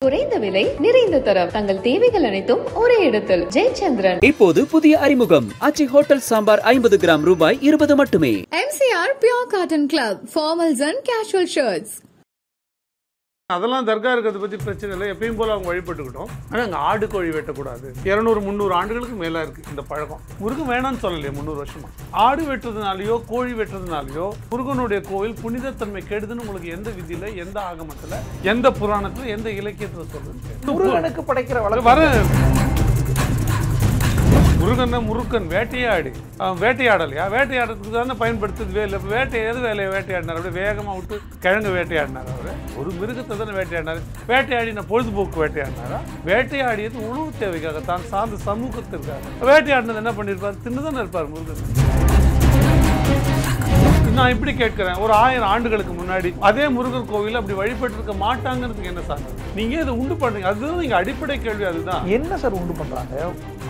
குறைந்த விலை நிறைந்த தரம் தங்கள் தேவைகள் அனைத்தும் ஒரே இடத்தில் ஜெயச்சந்திரன். இப்போது புதிய அறிமுகம் அச்சி ஹோட்டல் சாம்பார் 50 கிராம் ரூபாய் 20 மட்டுமே. MCR Pure Cotton Club formals and casual shirts. அதெல்லாம் தர்கா இருக்கிறத பற்றி பிரச்சனை இல்லை, எப்பயும் போல அவங்க வழிபட்டுக்கிட்டோம். ஆனால் அங்கே ஆடு கோழி வெட்டக்கூடாது. 200-300 ஆண்டுகளுக்கு மேலே இருக்குது இந்த பழக்கம். முருகன் வேணான்னு சொல்லலையே 300 வருஷமா. ஆடு வெட்டுறதுனாலையோ கோழி வெட்டுறதுனாலையோ முருகனுடைய கோவில் புனிதத்தன்மை கெடுதுன்னு உங்களுக்கு எந்த விதியில், எந்த ஆகமத்தில், எந்த புராணத்தில், எந்த இலக்கியத்தில் சொல்லுது? முருகனுக்கு படைக்கிற வர முருகன் வேட்டையாடி வேட்டையாடலையா? வேட்டையாடுறதுக்கு தானே பயன்படுத்துது வேலை. எது வேலையை வேட்டையாடினார்? அப்படியே வேகமாக விட்டு கிழங்கு வேட்டையாடினார். அவர் ஒரு மிருகத்தை தானே வேட்டையாடினார். வேட்டையாடின பொழுதுபோக்கு வேட்டையாடினாரா? வேட்டையாடியது உணவு தேவைக்காக, தான் சார்ந்த சமூகத்திற்காக. வேட்டையாடினது என்ன பண்ணியிருப்பார்? தின்னுதானே இருப்பார் முருகன். நான் இப்படி கேட்கிறேன், ஒரு 1000 ஆண்டுகளுக்கு முன்னாடி அதே முருகர் கோவில் அப்படி வழிபட்டு இருக்க மாட்டாங்கிறதுக்கு என்ன சார்? நீங்க இதை உண்டு பண்றீங்க, அதுதான் நீங்க அடிப்படை கேள்வி. அதுதான் என்ன சார் உண்டு பண்றாங்க?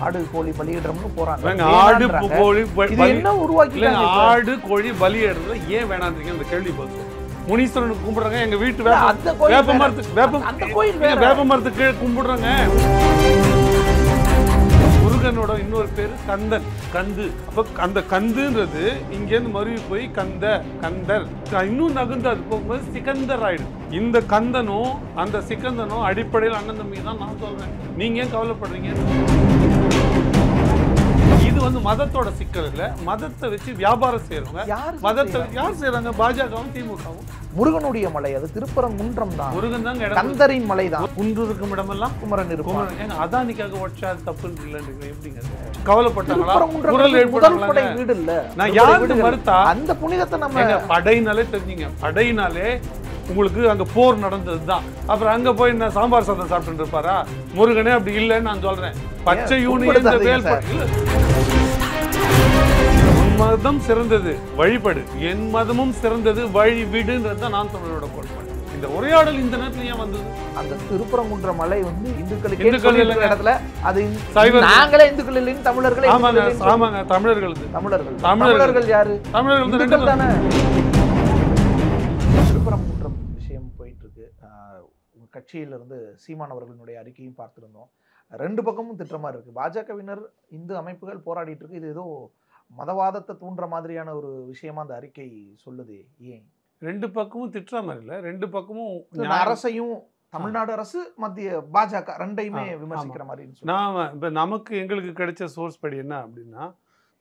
ஆடு கோழி பலியிடுறோம்னு போறாங்க. ஆடு கோழி என்ன உருவாக்கி ஆடு கோழி பலியிடுறதுல ஏன் வேணான்றீங்க? அந்த கேள்வி பதில். முனீஸ்வரனுக்கு கும்பிடுறாங்க, எங்க வீட்டு வேப்ப மரத்துக்கு கீழே கும்பிடுறாங்க. முருகனோட இன்னொரு பேரு கந்தன், கந்து. அப்ப அந்த கந்துன்றது இங்கேருந்து மருவி போய் கந்தர் இன்னும் நகுந்து அது போகும்போது சிக்கந்தர் ஆயிடும். இந்த கந்தனும் அந்த சிக்கந்தனும் அடிப்படையில் அண்ணன் தம்பி தான் நான் சொல்றேன். நீங்க ஏன் கவலைப்படுறீங்க? இது வந்து மதத்தோட சிக்கல் இல்ல, மதத்தை வச்சு வியாபாரம் செய்யறவங்க. மதத்தை யார் செய்யறாங்க? பாஜகவும் திமுகவும். முருகனுடைய மலை அது திருப்பரங்குன்றம் தான். முருகன் தான் கந்தரின் மலை தான். குன்று இருக்கும் இடமெல்லாம் குமரன் இருக்கும். அதானிக்காக ஒட்டா தப்புன்னு இல்லைன்னு எப்படிங்க கவலைப்பட்டாங்களா? முதல் படை வீடு இல்ல. நான் யாருக்கு மறுத்தா? அந்த புனிதத்தை நம்ம படையினாலே தெரிஞ்சுங்க. படையினாலே உங்களுக்கு அங்க போர் நடந்ததுதான். அப்புறம் அங்க போய் நான் சாம்பார் சாதம் சாப்பிட்டு இருப்பாரா? முருகனே அப்படி இல்லைன்னு நான் சொல்றேன். பச்சை யூனியன் மதம் சிறந்தது வழிபடு, என் மதமும் சிறந்தது வழிவிடுன்றது தான் நான் தமிழோட கோட்பாடு. இந்த உரையாடல் இந்த நேரத்துல ஏன் வந்தது? அந்த திருப்பரங்குன்ற மலை வந்து இந்துக்களுக்கு இடத்துல அது நாங்களே இந்துக்கள் இல்லைன்னு தமிழர்களே. ஆமாங்க தமிழர்கள் யாரு? தமிழர்கள் தானே. திருப்பரங்குன்றம் விஷயம் போயிட்டு இருக்கு. கட்சியிலிருந்து சீமான் அவர்களுடைய அறிக்கையும் பார்த்திருந்தோம். 2 பக்கமும் திட்டமா இருக்கு. பாஜகவினர் இந்து அமைப்புகள் போராடிட்டு இருக்கு. இது ஏதோ மதவாதத்தை தூண்டுற மாதிரியான ஒரு விஷயமா அந்த அறிக்கை சொல்லுது. ஏன் 2 பக்கமும் திட்டுற மாதிரி இல்ல, 2 பக்கமும் அரசையும் தமிழ்நாடு அரசு மத்திய பாஜக ரெண்டையுமே விமர்சிக்கிற மாதிரி. இப்ப நமக்கு எங்களுக்கு கிடைச்ச சோர்ஸ் படி என்ன அப்படின்னா,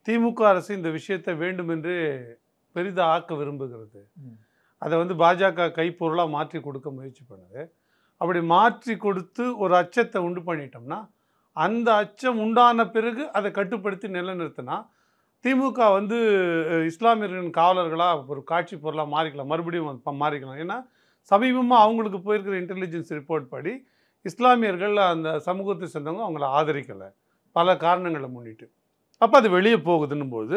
திமுக அரசு இந்த விஷயத்தை வேண்டும் என்று பெரிதாக ஆக்க விரும்புகிறது. அதை வந்து பாஜக கைப்பொருளாக மாற்றி கொடுக்க முயற்சி பண்ணுது. அப்படி மாற்றி கொடுத்து ஒரு அச்சத்தை உண்டு பண்ணிட்டோம்னா, அந்த அச்சம் உண்டான பிறகு அதை கட்டுப்படுத்தி நிலைநிறுத்தினா திமுக வந்து இஸ்லாமியர்களின் காவலர்களாக ஒரு காட்சி பொருளாக மாறிக்கலாம், மறுபடியும் மாறிக்கலாம். ஏன்னா சமீபமாக அவங்களுக்கு போயிருக்கிற இன்டெலிஜென்ஸ் ரிப்போர்ட் படி இஸ்லாமியர்கள் அந்த சமூகத்தை சேர்ந்தவங்க அவங்கள ஆதரிக்கலை, பல காரணங்களை முன்னிட்டு. அப்போ அது வெளியே போகுதுன்னும் போது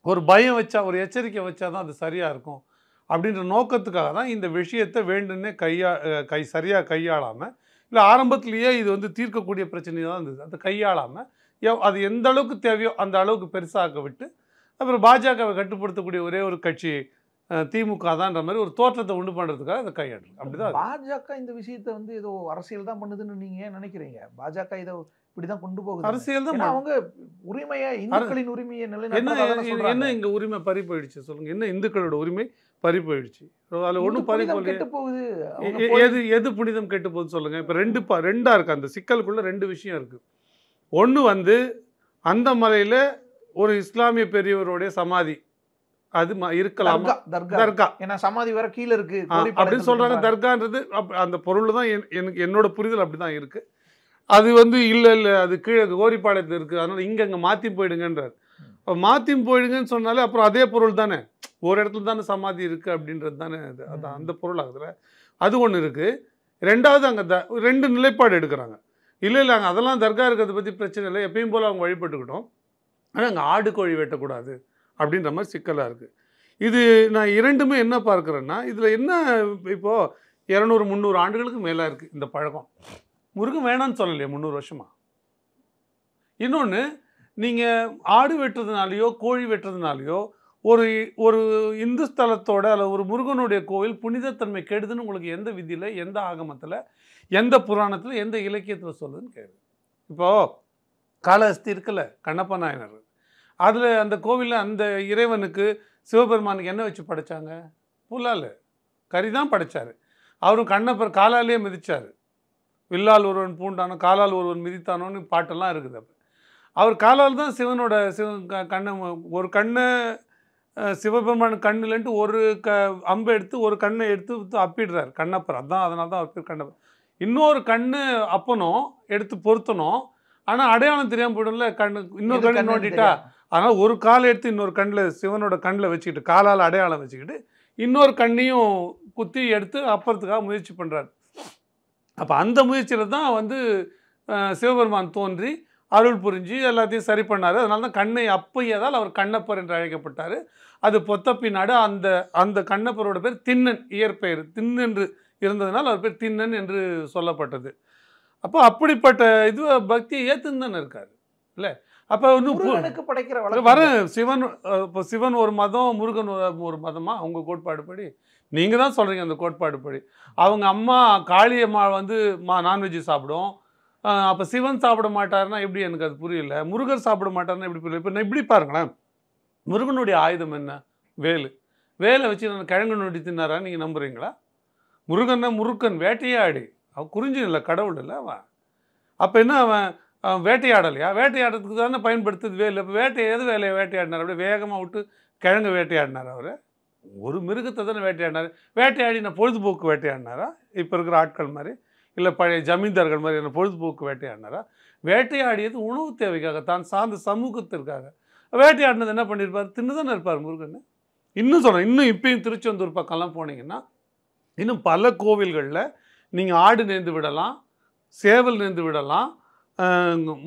ஒரு பயம் வச்சா, ஒரு எச்சரிக்கை வச்சா தான் அது சரியாக இருக்கும் அப்படின்ற நோக்கத்துக்காக தான் இந்த விஷயத்தை வேண்டுன்னே சரியாக கையாளாமல், இல்லை ஆரம்பத்திலேயே இது வந்து தீர்க்கக்கூடிய பிரச்சனை தான் இருந்தது, அதை கையாளாமல் அது எந்த அளவுக்கு தேவையோ அந்த அளவுக்கு பெருசாக விட்டு அப்புறம் பாஜகவை கட்டுப்படுத்தக்கூடிய ஒரே ஒரு கட்சி திமுக தான்ன்ற மாதிரி ஒரு தோற்றத்தை உண்டு பண்ணுறதுக்காக அதை கையாடுறது. அப்படிதான் பாஜக இந்த விஷயத்தை வந்து ஏதோ அரசியல் தான் பண்ணுதுன்னு நீங்க ஏன் நினைக்கிறீங்க? பாஜக இதை இப்படிதான் கொண்டு போகுது. அரசியல் தான். அவங்க உரிமையை, இந்துக்களின் உரிமையை என்ன இங்க உரிமை பறி போயிடுச்சு சொல்லுங்க? என்ன இந்துக்களோட உரிமை பறி போயிடுச்சு? அதில் ஒன்றும் பறி போகுது. எது புனிதம் கெட்டு போகுது சொல்லுங்க? இப்போ ரெண்டா இருக்கு. அந்த சிக்கலுக்குள்ள 2 விஷயம் இருக்கு. ஒன்று வந்து அந்த மலையில் ஒரு இஸ்லாமிய பெரியவருடைய சமாதி அது இருக்கலாம், தர்கா. ஏன்னா சமாதி வேற கீழே இருக்கு அப்படின்னு சொல்றாங்க. தர்கான்றது அந்த பொருள் தான் என்னோட புரிதல் அப்படிதான் இருக்கு. அது வந்து இல்லை அது கீழே கோரிப்பாளையத்தில் இருக்கு, அதனால இங்கே மாற்றி போயிடுங்கன்றார். மாற்றி போயிடுங்கன்னு சொன்னாலே அப்புறம் அதே பொருள் தானே, ஒரு இடத்துல தானே சமாதி இருக்கு அப்படின்றது தானே அது அந்த பொருள் ஆகுதுல. அது ஒன்று இருக்கு. ரெண்டாவது அங்கே 2 நிலைப்பாடு எடுக்கிறாங்க. இல்லை அங்கே அதெல்லாம் தர்கா இருக்கிறத பற்றி பிரச்சனை இல்லை, எப்பயும் போல் அவங்க வழிபட்டுக்கிட்டோம். ஆனால் அங்கே ஆடு கோழி வெட்டக்கூடாது அப்படின்ற மாதிரி சிக்கலாக இருக்குது. இது நான் 2மே என்ன பார்க்குறேன்னா, இதில் என்ன இப்போது 200-300 ஆண்டுகளுக்கு மேலே இருக்குது இந்த பழக்கம். முருகன் வேணான்னு சொல்லலையே 300 வருஷமா. இன்னொன்று, நீங்கள் ஆடு வெட்டுறதுனாலையோ கோழி வெட்டுறதுனாலையோ ஒரு இந்து ஸ்தலத்தோட அல்லது ஒரு முருகனுடைய கோவில் புனிதத்தன்மை கெடுதுன்னு உங்களுக்கு எந்த விதியில், எந்த ஆகமத்தில், எந்த புராணத்தில் எந்த இலக்கியத்தில் சொல்லுதுன்னு கேளு. இப்போது காளஹஸ்தி இருக்குல்ல, கண்ணப்ப நாயனர், அதில் அந்த கோவிலில் அந்த இறைவனுக்கு சிவபெருமானுக்கு என்ன வச்சு படைச்சாங்க? புல்லால் கறி தான் படைச்சார். அவரும் கண்ணப்பர் காலாலேயே மிதித்தார். வில்லால் ஒருவன் பூண்டானோ காலால் ஒருவன் மிதித்தானோன்னு பாட்டெல்லாம் இருக்குது. அப்போ அவர் காலால் தான் சிவனோட கண்ணை ஒரு கண்ணை சிவபெருமான் கண்ணுலன்ட்டு ஒரு அம்பை எடுத்து ஒரு கண்ணை எடுத்து அப்பிடுறார் கண்ணப்பர். அதான் அதனால தான் அவர் பேர் கண்ணப்பர். இன்னொரு கண்ணு அப்பனும் எடுத்து பொருத்தணும், ஆனால் அடையாளம் தெரியாமல் போயிடும்ல, இன்னொரு கண்ணு நோண்டிட்டா. அதனால் ஒரு காலை எடுத்து இன்னொரு கண்ணில் சிவனோட கண்ணில் வச்சுக்கிட்டு காலால் அடையாளம் வச்சுக்கிட்டு இன்னொரு கண்ணையும் குத்தி எடுத்து அப்புறத்துக்காக முயற்சி பண்ணுறாரு. அப்போ அந்த முயற்சியில் தான் வந்து சிவபெருமான் தோன்றி அருள் புரிஞ்சு எல்லாத்தையும் சரி பண்ணார். அதனால தான் கண்ணை அப்பையதால் அவர் கண்ணப்பர் என்று அழைக்கப்பட்டார். அது பொத்த பின்னாடு அந்த கண்ணப்பரோட பேர் திண்ணன், இயற்பெயர் திண்ணென்று இருந்ததுனால் அவர் பேர் திண்ணன் என்று சொல்லப்பட்டது. அப்போ அப்படிப்பட்ட இது பக்தியை ஏற்றுன்னு தானே இருக்கார் இல்லை? அப்போ முருகனுக்கு படைக்கிற வர சிவன், இப்போ சிவன் ஒரு மதம், முருகன் ஒரு மதமா? அவங்க கோட்பாடு படி நீங்கள் தான் சொல்கிறீங்க. அந்த கோட்பாடு படி அவங்க அம்மா காளியம்மா வந்து நான்வெஜ் சாப்பிடும். அப்போ சிவன் சாப்பிட மாட்டாருன்னா எப்படி? எனக்கு அது புரியல. முருகர் சாப்பிட மாட்டாருன்னா எப்படி புரியல? இப்போ நான் இப்படி பாருங்களேன், முருகனுடைய ஆயுதம் என்ன? வேலு. வேலை வச்சு நான் கிழங்கு நோண்டி தின்னாரான்னு நீங்கள் நம்புறீங்களா? முருகன்னா முருகன் வேட்டையாடி, அவன் குறிஞ்சி இல்லை, கடவுள் இல்லை அவன். அப்போ என்ன அவன் வேட்டையாடலையா? வேட்டையாடுறதுக்கு தானே பயன்படுத்துது வேலு. இப்போ எது வேலையை வேட்டையாடினார்? அப்படியே வேகமாக விட்டு கிழங்கு வேட்டையாடினார். அவர் ஒரு மிருகத்தை தானே வேட்டையாடினார். வேட்டையாடி நான் பொழுதுபோக்கு வேட்டையாடினாரா? இப்போ இருக்கிற ஆட்கள் மாதிரி, இல்லை பழைய ஜமீன்தார்கள் மாதிரி என்ன பொழுதுபோக்கு வேட்டையாடினாரா? வேட்டையாடியது உணவு தேவைக்காக, தான் சார்ந்த சமூகத்திற்காக. வேட்டையாடினது என்ன பண்ணியிருப்பார்? தின்னு தானே இருப்பார் முருகன். இன்னும் சொல்கிறேன், இன்னும் இப்பயும் திருச்செந்தூர் பக்கம்லாம் போனீங்கன்னா இன்னும் பல கோவில்களில் நீங்கள் ஆடு நேர்ந்து விடலாம், சேவல் நேர்ந்து விடலாம்,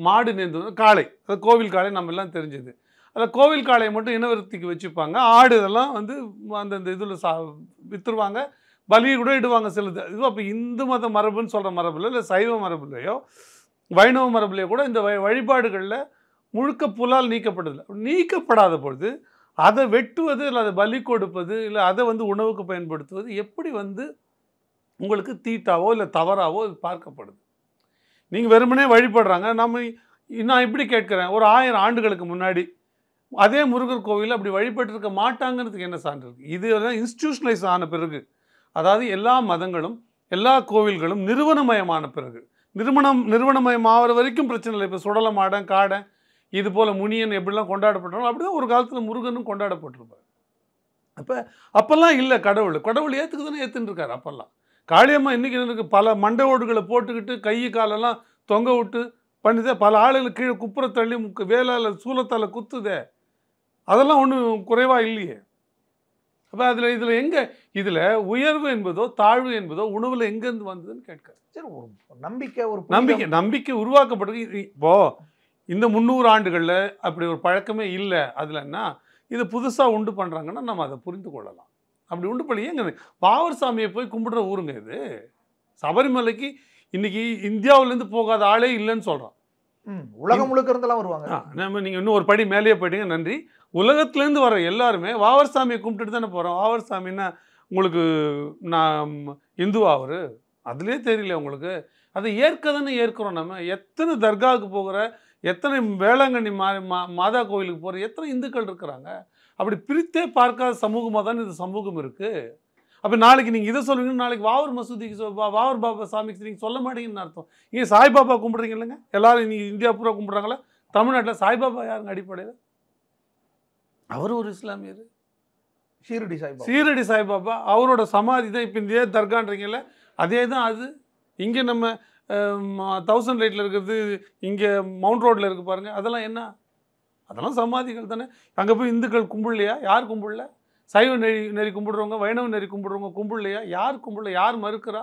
மாடு நேர்ந்து காளை, அது கோவில் காளை நம்ம எல்லாம் தெரிஞ்சது. அதில் கோவில் காளையை மட்டும் இனவருத்திக்கு வச்சுப்பாங்க. ஆடு இதெல்லாம் வந்து அந்தந்த இதில் விற்றுருவாங்க, பலியை கூட இடுவாங்க சிலது. இது அப்போ இந்து மத மரபுன்னு சொல்கிற மரபுல, இல்லை சைவ மரபுலையோ வைணவ மரபுலையோ கூட இந்த வழிபாடுகளில் முழுக்க புலால் நீக்கப்படாத பொழுது அதை வெட்டுவது, இல்லை அதை பலி கொடுப்பது, இல்லை அதை வந்து உணவுக்கு பயன்படுத்துவது எப்படி வந்து உங்களுக்கு தீட்டாவோ இல்லை தவறாவோ அது பார்க்கப்படுது? நீங்கள் வெறுமனே வழிபடுறாங்க. நான் இப்படி கேட்குறேன், ஒரு 1000 ஆண்டுகளுக்கு முன்னாடி அதே முருகர் கோவிலில் அப்படி வழிபட்டிருக்க மாட்டாங்கிறதுக்கு என்ன சான்று இருக்குது? இது இன்ஸ்டிடியூஷனலைஸ் ஆன பிறகு, அதாவது எல்லா மதங்களும் எல்லா கோவில்களும் நிறுவனமயமான பிறகு, நிறுவனமயம் ஆகிற வரைக்கும் பிரச்சனை இல்லை. இப்போ சுடலை மாடன் காடன் இது போல் முனியன் எப்படிலாம் கொண்டாடப்பட்டாலும் அப்படி தான் ஒரு காலத்தில் முருகனும் கொண்டாடப்பட்டிருப்பார். அப்போல்லாம் இல்லை, கடவுள் ஏற்றுக்கு தானே ஏற்றுன்னு இருக்கார். அப்போல்லாம் காளியம்மா இன்றைக்கி எனக்கு பல மண்டை ஓடுகளை போட்டுக்கிட்டு கை காலெல்லாம் தொங்க விட்டு பண்ணுதே, பல ஆளுகள் கீழே குப்புற தள்ளி வேலால் சூலத்தால் குத்துதே, அதெல்லாம் ஒன்றும் குறைவாக இல்லையே. அப்போ இதில் எங்கே இதில் உயர்வு என்பதோ தாழ்வு என்பதோ உணவில் எங்கேருந்து வந்ததுன்னு கேட்குறேன். சரி, ஒரு நம்பிக்கை உருவாக்கப்படுது. இப்போது இந்த 300 ஆண்டுகளில் அப்படி ஒரு பழக்கமே இல்லை. அதில்னா இது புதுசாக உண்டு பண்ணுறாங்கன்னா நம்ம அதை புரிந்து கொள்ளலாம். அப்படி உண்டு பண்ணி ஏங்க பாவர் சாமியை போய் கும்பிடுற ஊருங்க இது. சபரிமலைக்கு இன்றைக்கி இந்தியாவிலேருந்து போகாத ஆளே இல்லைன்னு சொல்கிறான். உலகம் முழுக்க இருந்தெல்லாம் வருவாங்க. நீங்கள் இன்னும் ஒரு படி மேலேயே போயிட்டீங்க, நன்றி. உலகத்துலேருந்து வர எல்லாருமே வாவர் சாமியை கும்பிட்டுட்டு தானே போகிறோம். வாவர் சாமின்னா உங்களுக்கு நான் இந்துவா அவர் அதுலேயே தெரியல உங்களுக்கு. அதை ஏற்க தானே ஏற்கிறோம் நம்ம. எத்தனை தர்காவுக்கு போகிற, எத்தனை வேளாங்கண்ணி மாதா கோவிலுக்கு போகிற எத்தனை இந்துக்கள் இருக்கிறாங்க. அப்படி பிரித்தே பார்க்காத சமூகமாக தானே இந்த சமூகம் இருக்குது. அப்போ நாளைக்கு நீங்கள் இதை சொல்லுவீங்கன்னா நாளைக்கு வாவர் மசூதிக்கு வாவர் பாபா சாமிக்கு நீங்கள் சொல்ல மாட்டீங்கன்னு அர்த்தம். இங்கே சாய்பாபா கும்பிட்றீங்க இல்லைங்க, எல்லோரும் இன்றைக்கி இந்தியா பூரா கும்பிட்றாங்களா? தமிழ்நாட்டில் சாய்பாபா யாருங்க அடிப்படையில்? அவர் ஒரு இஸ்லாமியர், ஷீரடி சாய்பாபா. அவரோட சமாதி தான் இப்போ இந்த தர்கான்றீங்கல்ல, அதே தான் அது. இங்கே நம்ம 1000 லைட்டில் இருக்கிறது, இங்கே மவுண்ட் ரோட்டில் இருக்குது பாருங்கள், அதெல்லாம் என்ன? அதெல்லாம் சமாதிகள் தானே. அங்கே போய் இந்துக்கள் கும்பிடலையா? யார் கும்பிடல? சைவ நெறி கும்பிடுறவங்க, வைணவ நெறி கும்பிடுறவங்க கும்பிடலையா? யார் கும்பிடல? யார் மறுக்கிறா?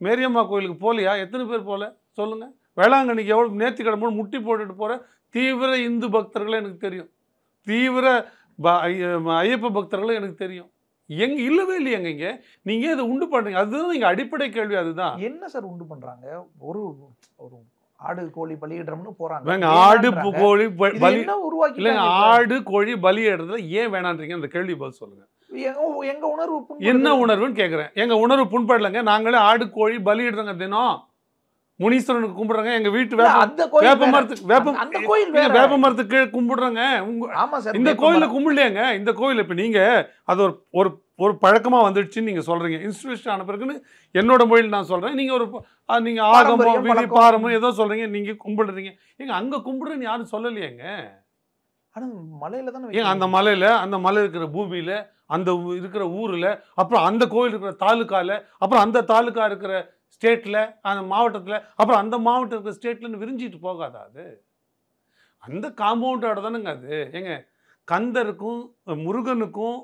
மேரியம்மா கோயிலுக்கு போகலையா? எத்தனை பேர் போகல சொல்லுங்கள். வேளாங்கண்ணிக்கு எவ்வளோ நேர்த்தி கிடம்போது முட்டி போட்டுட்டு போகிற தீவிர இந்து பக்தர்களும் எனக்கு தெரியும், தீவிர ஐயப்ப பக்தர்களும் எனக்கு தெரியும். இல்லவே இல்லையாங்க இங்கே. நீங்கள் இதை உண்டு பண்ணுறீங்க, அதுதான் நீங்கள் அடிப்படை கேள்வி. அதுதான் என்ன சார் உண்டு பண்ணுறாங்க? ஒரு ஆடு கோழி பலியிடுறோம்னு போறாங்க. வேங்க ஆடு கோழி இது பலி என்ன உருவாக்கி இல்லைங்க, ஆடு கோழி பலியிடுறதுல ஏன் வேணான்றீங்க? அந்த கேள்வி பதில் சொல்லுங்க. எங்க உணர்வு என்ன உணர்வுன்னு கேட்குறேன். எங்க உணர்வு புண்படலைங்க. நாங்களே ஆடு கோழி பலியிடுறோங்க தினம். முனீஸ்வரனுக்கு கும்பிடுறாங்க. எங்க வீட்டு வேப்ப மரத்துக்கு கீழே கும்பிடுறாங்க. இந்த கோயில கும்பிடலையாங்க. இந்த கோயில் இப்ப நீங்க அது ஒரு ஒரு பழக்கமா வந்துடுச்சுன்னு நீங்க சொல்றீங்க. இன்ஸ்டிடியூஷன் ஆன பிறகுன்னு என்னோட மொழியில் நான் சொல்றேன். நீங்க நீங்க ஆகமம் விதி பாரமும் ஏதோ சொல்றீங்க, நீங்க கும்பிடுறீங்க. ஏங்க அங்க கும்பிடுறேன்னு யாரும் சொல்லலையேங்க. ஆனா மலையில தானே ஏங்க அந்த மலையில, அந்த மலை இருக்கிற பூமியில, அந்த இருக்கிற ஊர்ல, அப்புறம் அந்த கோயில் இருக்கிற தாலுக்கால, அப்புறம் அந்த தாலுக்கா இருக்கிற ஸ்டேட்ல, அந்த மாவட்டத்துல, அப்புறம் அந்த மாவட்டம் இருக்கிற ஸ்டேட்ல விரிஞ்சிட்டு போகாதா அது? அந்த காம்பவுண்டோட தானுங்க அது. ஏங்க கந்தருக்கும் முருகனுக்கும்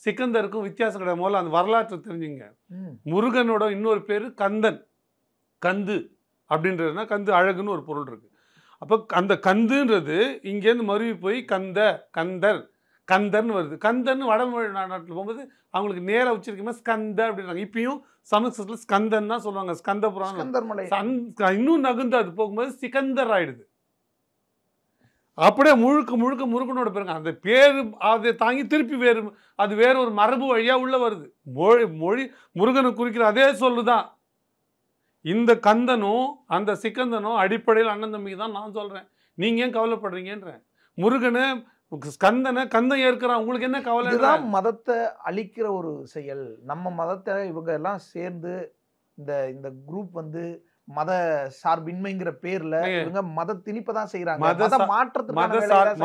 சிக்கந்தருக்கும் வித்தியாசம் கிடையாது. முதல்ல அந்த வரலாற்றை தெரிஞ்சுங்க. முருகனோட இன்னொரு பேரு கந்தன். கந்து அப்படின்றதுனா கந்து அழகுன்னு ஒரு பொருள் இருக்கு. அப்போ அந்த கந்துன்றது இங்கேருந்து மருவி போய் கந்தர் கந்தர்னு வருது. கந்தர்னு வடமொழி நாட்டில் போகும்போது அவங்களுக்கு நேராக உச்சரிக்குமா ஸ்கந்த அப்படின்றாங்க. இப்பயும் சமஸ்கிருதத்தில் ஸ்கந்தன் தான் சொல்லுவாங்க. ஸ்கந்த புராணம் இன்னும் நகுந்து அது போகும்போது சிக்கந்தர் ஆயிடுது. அப்படியே முழுக்க முழுக்க முருகனோட பேருங்க. அந்த பேரு அதை தாங்கி திருப்பி அது வேற ஒரு மரபு வழியா உள்ள வருது. மொழி முருகனை குறிக்கிற அதே சொல்லுதான். இந்த கந்தனும் அந்த சிக்கந்தனும் அடிப்படையில் அண்ணன் தம்பிக்கு தான் நான் சொல்றேன். நீங்க ஏன் கவலைப்படுறீங்கன்றேன். முருகனை கந்தனை கந்தன் ஏற்கிறான், உங்களுக்கு என்ன கவலை? இதுதான் மதத்தை அழிக்கிற ஒரு செயல். நம்ம மதத்தை இவங்க எல்லாம் சேர்ந்து இந்த குரூப் மத சார்பின்மைங்கிற பேர்ல இவங்க மத திணிப்பதான் செய்யறாங்க.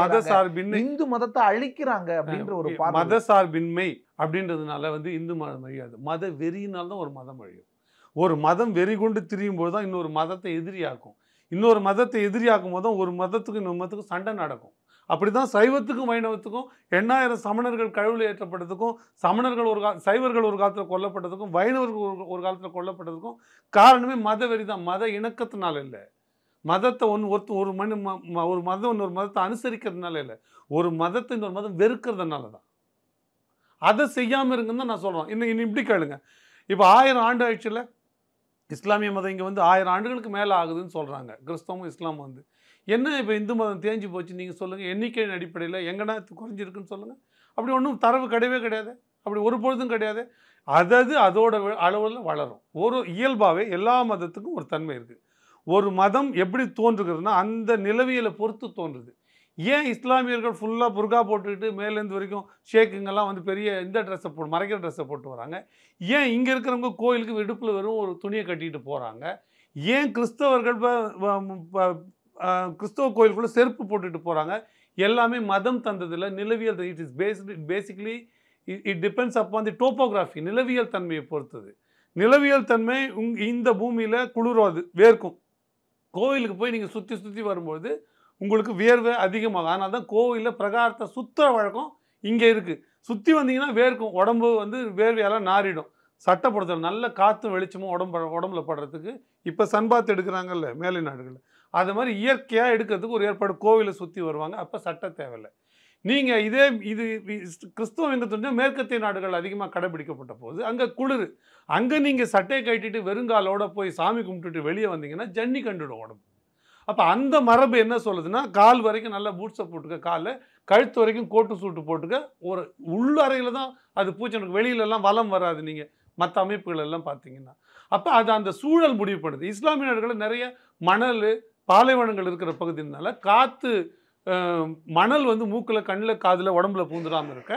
மத சார்பின்மை இந்து மதத்தை அழிக்கிறாங்க அப்படின்ற ஒரு மத சார்பின்மை அப்படின்றதுனால இந்து மதம் அழியாது. மத வெறியினால்தான் ஒரு மதம் அழியும். ஒரு மதம் வெறி கொண்டு திரியும் போது தான் இன்னொரு மதத்தை எதிரியாக்கும். இன்னொரு மதத்தை எதிரியாக்கும் போது தான் ஒரு மதத்துக்கும் இன்னொரு மதத்துக்கும் சண்டை நடக்கும். அப்படிதான் சைவத்துக்கும் வைணவத்துக்கும் 8000 சமணர்கள் கழுவில் ஏற்றப்பட்டதுக்கும், சைவர்கள் ஒரு காலத்தில் கொல்லப்பட்டதுக்கும், வைணவர்கள் ஒரு காலத்தில் கொல்லப்பட்டதுக்கும் காரணமே மத வெறி தான். மத இணக்கத்தினால இல்லை. மதத்தை ஒரு மதம் இன்னொரு மதத்தை அனுசரிக்கிறதுனால இல்லை. ஒரு மதத்தை இன்னொரு மதம் வெறுக்கிறதுனால தான். அதை செய்யாமல் இருக்குன்னு தான் நான் சொல்கிறேன். இன்னும் இப்படி கேளுங்க. இப்போ 1000 ஆண்டு ஆயிடுச்சுல, இஸ்லாமிய மதம் இங்கே 1000 ஆண்டுகளுக்கு மேலே ஆகுதுன்னு சொல்கிறாங்க. கிறிஸ்தவம் இஸ்லாம் என்ன இப்போ இந்து மதம் தேஞ்சு போச்சு நீங்கள் சொல்லுங்கள். எண்ணிக்கையின் அடிப்படையில் எங்கன்னா குறைஞ்சிருக்குன்னு சொல்லுங்கள். அப்படி ஒன்றும் தரவு கிடையவே கிடையாது. அப்படி ஒரு பொழுதும் கிடையாது. அதோட அளவில் வளரும். ஒரு இயல்பாகவே எல்லா மதத்துக்கும் ஒரு தன்மை இருக்குது. ஒரு மதம் எப்படி தோன்றுகிறதுனா அந்த நிலவியலை பொறுத்து தோன்றுது. ஏன் இஸ்லாமியர்கள் ஃபுல்லாக புர்கா போட்டுக்கிட்டு மேலேருந்து வரைக்கும் ஷேக்குங்கெல்லாம் பெரிய இந்த ட்ரெஸ்ஸை மறைக்கிற ட்ரெஸ்ஸை போட்டு வராங்க? ஏன் இங்கே இருக்கிறவங்க கோயிலுக்கு இடுப்பில் வெறும் ஒரு துணியை கட்டிட்டு போகிறாங்க? ஏன் கிறிஸ்தவர்கள் கிறிஸ்தவ கோயிலுக்குள்ளே செருப்பு போட்டுட்டு போகிறாங்க? எல்லாமே மதம் தந்ததில்லை, நிலவியல். It is basically it depends upon the topography. நிலவியல் தன்மையை பொறுத்தது. நிலவியல் தன்மை இந்த பூமியில் குளிராது, வேர்க்கும். கோயிலுக்கு போய் நீங்கள் சுற்றி சுற்றி வரும்போது உங்களுக்கு வியர்வை அதிகமாகும். அதனால தான் கோவிலில் பிரகாரத்தை சுற்றுற வழக்கம் இங்கே இருக்குது. சுற்றி வந்தீங்கன்னா வேர்க்கும். உடம்பு வேர்வையெல்லாம் நாரிடும். சட்டப்படுத்தல் நல்ல காற்றும் வெளிச்சமும் உடம்புல படுறதுக்கு இப்போ சன்பாத் எடுக்கிறாங்கல்ல மேலை நாடுகளில், அது மாதிரி இயற்கையாக எடுக்கிறதுக்கு ஒரு ஏற்பாடு. கோவிலை சுற்றி வருவாங்க, அப்போ சட்டம் தேவையில்லை. நீங்கள் இது கிறிஸ்துவம் எங்கே தெரிஞ்சால் மேற்கத்திய நாடுகள் அதிகமாக கடைபிடிக்கப்பட்ட போது அங்கே குளிர். அங்கே நீங்கள் சட்டையை கட்டிட்டு வெறுங்காலோட போய் சாமி கும்பிட்டுட்டு வெளியே வந்தீங்கன்னா ஜன்னி கண்டுடும் உடம்பு. அப்போ அந்த மரபு என்ன சொல்லுதுன்னா, கால் வரைக்கும் நல்லா பூட்ஸை போட்டுக்க, காலை கழுத்து வரைக்கும் கோட்டு சூட்டு போட்டுக்க. ஒரு உள்ளறையில் தான் அது பூச்சனுக்கு, வெளியிலலாம் வலம் வராது. நீங்கள் மற்ற அமைப்புகள் எல்லாம் பார்த்தீங்கன்னா அப்போ அது அந்த சூழல் முடிவு பண்ணுது. இஸ்லாமிய நாடுகளில் நிறைய மணல் பாலைவனங்கள் இருக்கிற பகுதியினால காற்று மணல் மூக்கில் கண்ணில் காதில் உடம்புல பூந்துடாமல் இருக்க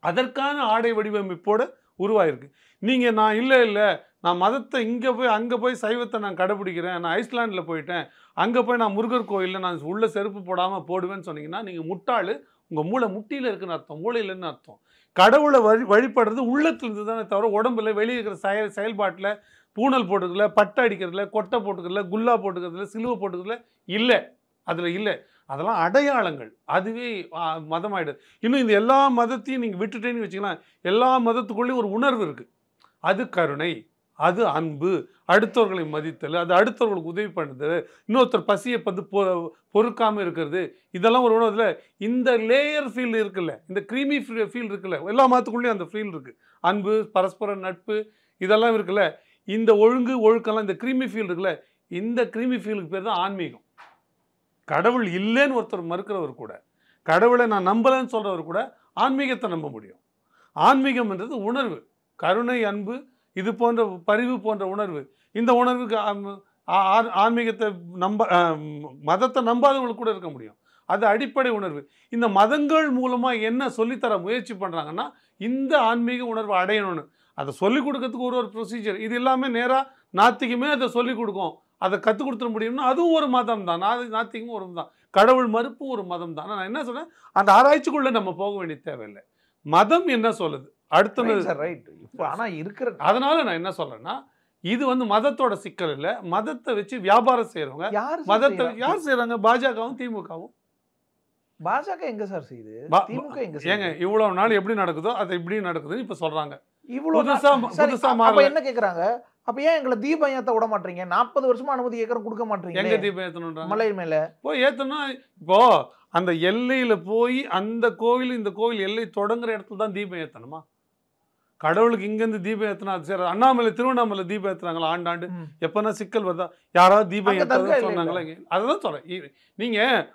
அதற்கான ஆடை வடிவமைப்போடு உருவாயிருக்கு. நீங்கள் நான் இல்லை நான் மதத்தை இங்கே போய் அங்கே போய் சைவத்தை நான் கடைப்பிடிக்கிறேன், நான் ஐஸ்லாண்டில் போயிட்டேன், அங்கே போய் நான் முருகர் கோயிலில் நான் உள்ள செருப்பு போடாமல் போடுவேன்னு சொன்னீங்கன்னா நீங்கள் முட்டாள். உங்கள் மூளை முட்டியில் இருக்குன்னு அர்த்தம், மூளையிலன்னு அர்த்தம். கடவுளை வழிபடுறது உள்ளத்துலேருந்து தானே தவிர உடம்புல வெளியே இருக்கிற செயல்பாட்டில் பூனல் போட்டுக்கிறதுல, பட்டை அடிக்கிறதுல, கொட்டை போட்டுக்கிறதுல, குல்லா போட்டுக்கிறதுல, சிலுவை போட்டுக்கிறதுல இல்லை. அதில் இல்லை. அதெல்லாம் அடையாளங்கள். அதுவே மதமாயிடுது. இன்னும் இந்த எல்லா மதத்தையும் நீங்கள் விட்டுட்டேன்னு வச்சிங்கன்னா, எல்லா மதத்துக்குள்ளேயும் ஒரு உணர்வு இருக்குது. அது கருணை, அது அன்பு, அடுத்தவர்களை மதித்தல், அது அடுத்தவர்களுக்கு உதவி பண்ணுறது, இன்னொருத்தர் பசியை பொறுக்காமல் இருக்கிறது, இதெல்லாம் ஒரு உணர்வில் இந்த லேயர் ஃபீல் இருக்குல்ல, இந்த க்ரீமி ஃபீல் இருக்குல்ல, எல்லா மதத்துக்குள்ளேயும் அந்த ஃபீல் இருக்குது. அன்பு, பரஸ்பர நட்பு, இதெல்லாம் இருக்குல்ல, இந்த ஒழுக்கெல்லாம் இந்த க்ரீமி ஃபீல் இருக்குல்ல, இந்த கிரீமி ஃபீலுக்கு பேர் தான் ஆன்மீகம். கடவுள் இல்லைன்னு ஒருத்தர் மறுக்கிறவர் கூட, கடவுளை நான் நம்பலைன்னு சொல்கிறவர் கூட ஆன்மீகத்தை நம்ப முடியும். ஆன்மீகம்ன்றது உணர்வு, கருணை, அன்பு, இது போன்ற பரிவு போன்ற உணர்வு. இந்த உணர்வுக்கு ஆன்மீகத்தை மதத்தை நம்பாதவங்களுக்கு கூட இருக்க முடியும். அது அடிப்படை உணர்வு. இந்த மதங்கள் மூலமாக என்ன சொல்லித்தர முயற்சி பண்ணுறாங்கன்னா, இந்த ஆன்மீக உணர்வை அடையணும்னு அதை சொல்லிக் கொடுக்கறதுக்கு ஒரு ப்ரொசீஜர். இது எல்லாமே நேராக நாத்திகமே அதை சொல்லிக் கொடுக்கும், அதை கற்றுக் கொடுத்துட முடியும்னா அதுவும் ஒரு மதம் தான். நாத்திகமும் ஒரு மதம் தான், கடவுள் மறுப்பும் ஒரு மதம் தான். நான் என்ன சொல்கிறேன், அந்த ஆராய்ச்சிக்குள்ளே நம்ம போக வேண்டிய தேவையில்லை. மதம் என்ன சொல்லுது அடுத்த ரைட். இப்போ ஆனால் இருக்கிற அதனால நான் என்ன சொல்கிறேன்னா, இது வந்து மதத்தோட சிக்கல் இல்லை. மதத்தை வச்சு வியாபாரம் செய்கிறவங்க, மதத்தை யார் செய்கிறாங்க? பாஜகவும் திமுகவும். பாஜக எங்க சார் செய்யுது, திமுக எங்க ஏங்க இவ்வளவு நாள் எப்படி நடக்குதோ அது இப்படி நடக்குதுன்னு இப்ப சொல்றாங்க. இவ்வளவு அப்ப என்ன கேக்குறாங்க, அப்ப ஏன் எங்களை தீபம் ஏத்த விட மாட்டீங்க? 40 வருஷமா அனுமதி ஏக்கரம் கொடுக்க மாட்டீங்க. எங்க தீபம் ஏத்தணும்? மலை மேல போய் ஏத்தணும். இப்போ அந்த எல்லையில போய் அந்த கோவில் இந்த கோவில் எல்லை தொடங்குற இடத்துல தான் தீபம் ஏத்தணுமா? கடவுளுக்கு இங்கேருந்து தீபம் ஏற்றினா அது சரி. அண்ணாமலை திருவண்ணாமலை தீபம் ஏற்றுறாங்களா ஆண்டாண்டு? எப்போனா சிக்கல் வருதா? யாராவது தீபம் ஏற்ற சொன்னாங்களா? அதுதான் சொல்கிறேன். நீங்கள்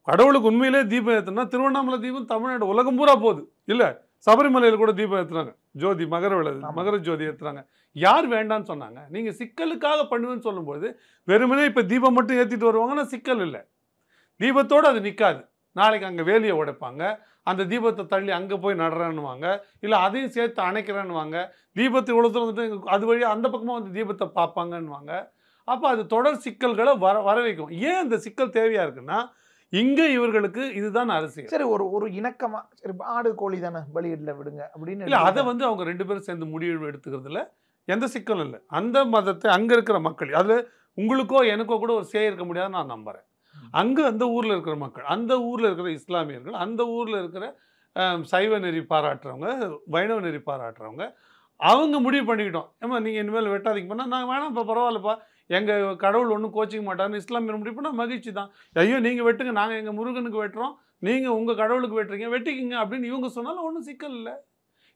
கடவுளுக்கு உண்மையிலே தீபம் ஏற்றுனா திருவண்ணாமலை தீபம் தமிழ்நாடு உலகம் பூரா போகுது இல்லை. சபரிமலையில் கூட தீபம் ஏற்றுறாங்க, ஜோதி மகர ஜோதி ஏற்றுறாங்க. யார் வேண்டான்னு சொன்னாங்க? நீங்கள் சிக்கலுக்காக பண்ணுவேன்னு சொல்லும்போது வெறுமனே இப்போ தீபம் மட்டும் ஏற்றிட்டு வருவாங்கன்னா சிக்கல் இல்லை. தீபத்தோடு அது நிற்காது. நாளைக்கு அங்கே வேலியை உடைப்பாங்க, அந்த தீபத்தை தள்ளி அங்கே போய் நடுறேன்னுவாங்க, இல்லை அதையும் சேர்த்து அணைக்கிறேன்னுவாங்க. தீபத்தை இவ்வளோ வந்துட்டு அது வழியாக அந்த பக்கமாக வந்து தீபத்தை பார்ப்பாங்கன்னுவாங்க. அப்போ அது தொடர் சிக்கல்களை வர வைக்கும். ஏன் அந்த சிக்கல் தேவையாக இருக்குன்னா, இங்கே இவர்களுக்கு இதுதான் அரசியல். சரி, ஒரு இணக்கமா சரி ஆடு கோழி தானே பலியிடல விடுங்க அப்படின்னு இல்லை, அதை வந்து அவங்க 2 பேரும் சேர்ந்து முடிவு எடுத்துக்கிறதுல எந்த சிக்கலும் இல்லை. அந்த மதத்தை அங்கே இருக்கிற மக்கள், அதில் உங்களுக்கோ எனக்கோ கூட ஒரு இருக்க முடியாதுன்னு நான் நம்புகிறேன். அங்கே அந்த ஊரில் இருக்கிற மக்கள், அந்த ஊரில் இருக்கிற இஸ்லாமியர்கள், அந்த ஊரில் இருக்கிற சைவ நெறி பாராட்டுறவங்க, வைணவ நெறி பாராட்டுறவங்க, அவங்க முடிவு பண்ணிக்கிட்டோம். ஏமா நீங்கள் இனிமேல் வெட்டாதீங்க பண்ணால் நாங்கள் வேணாம், இப்போ பரவாயில்லப்பா, எங்கள் கடவுள் ஒன்றும் கோச்சிக்க மாட்டாருன்னு இஸ்லாமியர் முடிவு பண்ணால் மகிழ்ச்சி தான். ஐயோ நீங்கள் வெட்டுங்க, நாங்கள் எங்கள் முருகனுக்கு வெட்டுறோம், நீங்கள் உங்கள் கடவுளுக்கு வெட்டுறீங்க, வெட்டிக்கிங்க அப்படின்னு இவங்க சொன்னாலும் ஒன்றும் சிக்கல் இல்லை.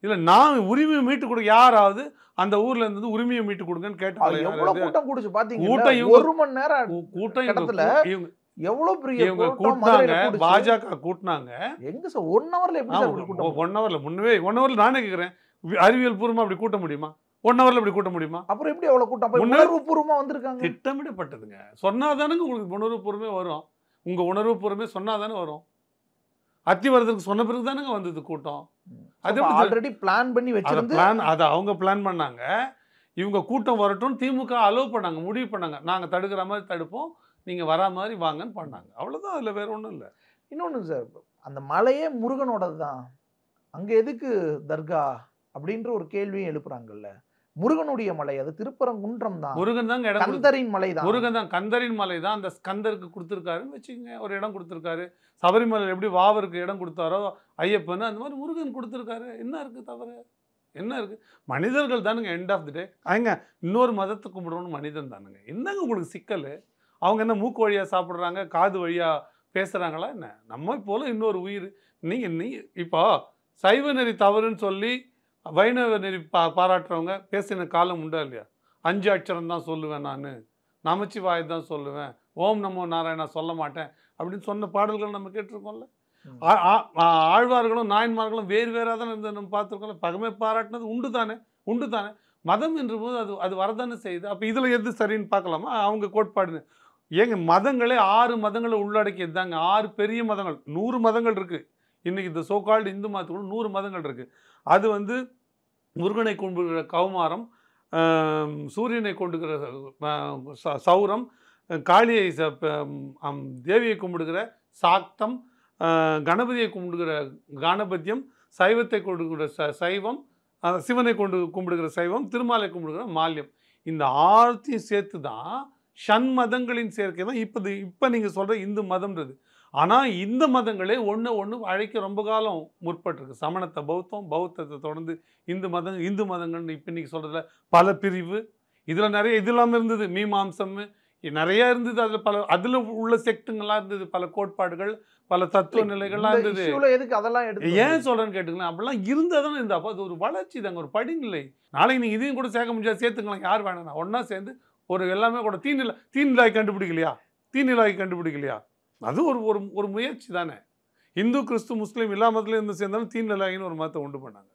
இதில் நான் உரிமையை மீட்டு கொடுக்க, யாராவது அந்த ஊர்ல இருந்து உரிமையை மீட்டு கொடுங்கன்னு கேட்டாங்க. கூட்டம் கூடுச்சு பாத்தீங்க, கூட்டம் 1 மணி நேரம் கூட்டம் எவ்வளவு பெரிய கூட்டினாங்க, பாஜக கூட்டினாங்க. எங்க சார் 1 ஹவர்ல எப்படி சார் கூட்டம்? 1 ஹவர்ல முன்னவே 1 ஹவர்ல நானே கேட்குறேன், அறிவியல் பூர்வமா அப்படி கூட்ட முடியுமா? 1 ஹவர்ல அப்படி கூட்ட முடியுமா? அப்புறம் எப்படி அவ்வளவு கூட்டம்? உணர்வு பூர்வமா வந்திருக்காங்க, திட்டமிடப்பட்டதுங்க. சொன்னாதானுங்க உங்களுக்கு உணர்வு பூர்வமே வரும். உங்க உணர்வு பூர்வமே சொன்னாதானே வரும். அத்திவரதற்கு சொன்ன பிறகு தானுங்க வந்தது கூட்டம். அது ஆல்ரெடி பிளான் பண்ணி வச்சிருந்து அதை அவங்க பிளான் பண்ணாங்க. இவங்க கூட்டம் வரட்டும் திமுக அலோவ் பண்ணாங்க, முடிவு பண்ணாங்க, நாங்க தடுக்கிற மாதிரி தடுப்போம், நீங்க வரா மாதிரி வாங்கன்னு பண்ணாங்க. அவ்வளவுதான், அதுல வேற ஒன்றும் இல்லை. இன்னொன்று சார், அந்த மலையே முருகனோடது தான், அங்க எதுக்கு தர்கா அப்படின்ற ஒரு கேள்வியும் எழுப்புறாங்கல்ல. முருகனுடைய மலை அது, திருப்பரங்குன்றம் தான், முருகன் தாங்க இடம், கந்தரின் மலை தான், முருகன் தான், கந்தரின் மலை தான். அந்த கந்தருக்கு கொடுத்துருக்காருன்னு வச்சுக்கோங்க, ஒரு இடம் கொடுத்துருக்காரு. சபரிமலை எப்படி வாவருக்கு இடம் கொடுத்தாரோ ஐயப்பன், அந்த மாதிரி முருகன் கொடுத்துருக்காரு. என்ன இருக்கு தவறு? என்ன இருக்கு? மனிதர்கள் தானுங்க எண்ட் ஆஃப் தி டே. அவங்க இன்னொரு மதத்தை கும்பிடணும்னு மனிதன் தானுங்க. என்னங்க உங்களுக்கு சிக்கல்? அவங்க என்ன மூக்கு வழியா சாப்பிட்றாங்க, காது வழியா பேசுறாங்களா என்ன? நம்ம போல இன்னொரு உயிர். நீ இப்போ சைவ நெறி தவறுன்னு சொல்லி வைணவ நெறி பாராட்டுறவங்க பேசின காலம் உண்டா இல்லையா? 5 அட்சரம் தான் சொல்லுவேன், நான் நமச்சிவாய் தான் சொல்லுவேன், ஓம் நமோ நாராயணா சொல்ல மாட்டேன் அப்படின்னு சொன்ன பாடல்கள் நம்ம கேட்டிருக்கோம்ல. ஆழ்வார்களும் நாயன்மார்களும் வேறு வேறாக தானே இருந்து நம்ம பார்த்துருக்கோம்ல. பகமை பாராட்டினது உண்டு தானே. மதம் என்ற போது அது வரதானே செய்யுது. அப்போ இதில் எது சரின்னு பார்க்கலாமா? அவங்க கோட்பாடுன்னு ஏங்க, மதங்களே 6 மதங்களை உள்ளடக்கியது தாங்க. 6 பெரிய மதங்கள், 100 மதங்கள் இருக்குது. இன்றைக்கி இந்த சோகால்டு இந்து மதத்துக்குள்ள 100 மதங்கள் இருக்குது. அது வந்து முருகனை கும்பிடுகிற கௌமாரம், சூரியனை கொண்டுகிற சௌரம், காளியை தேவியை கும்பிடுகிற சாக்தம், கணபதியை கும்பிடுகிற கானபத்தியம், சைவத்தை கொண்டுகிற சைவம், சிவனை கும்பிடுகிற சைவம், திருமாலை கும்பிடுகிற மால்யம். இந்த 6த்தையும் சேர்த்து தான் ஷண்மதங்களின் சேர்க்கை தான் இப்போ நீங்கள் சொல்கிற இந்து மதம்ன்றது. ஆனால் இந்த மதங்களே ஒன்று அழைக்க ரொம்ப காலம் முற்பட்டிருக்கு. சமணத்தை பௌத்தத்தை தொடர்ந்து இந்து மதங்கள்னு இப்போ இன்றைக்கி சொல்கிறதுல பல பிரிவு, இதில் நிறைய இது இல்லாமல் இருந்தது. மீமாம்சம் நிறையா இருந்தது. அதில் உள்ள செக்டுங்கள்லாம் இருந்தது, பல கோட்பாடுகள், பல தத்துவ நிலைகள்லாம் இருந்தது. ஏன் சொல்கிறேன்னு கேட்டுக்கலாம், அப்படிலாம் இருந்தால் தானே இருந்தால் அப்போ அது ஒரு வளர்ச்சி தாங்க, ஒரு படிநிலை. நாளைக்கு நீங்கள் இதையும் கூட சேர்க்க முடியாது, சேர்த்துக்கலாம், யார் வேணாம் ஒன்றா சேர்ந்து ஒரு எல்லாமே கூட தீநிலாய் கண்டுபிடிக்கலையா அது ஒரு ஒரு ஒரு முயற்சி தானே. இந்து கிறிஸ்து முஸ்லீம் எல்லா மதத்துலையும் இருந்து சேர்ந்தாலும் தீநிலாயின்னு ஒரு மதத்தை உண்டு பண்ணாங்க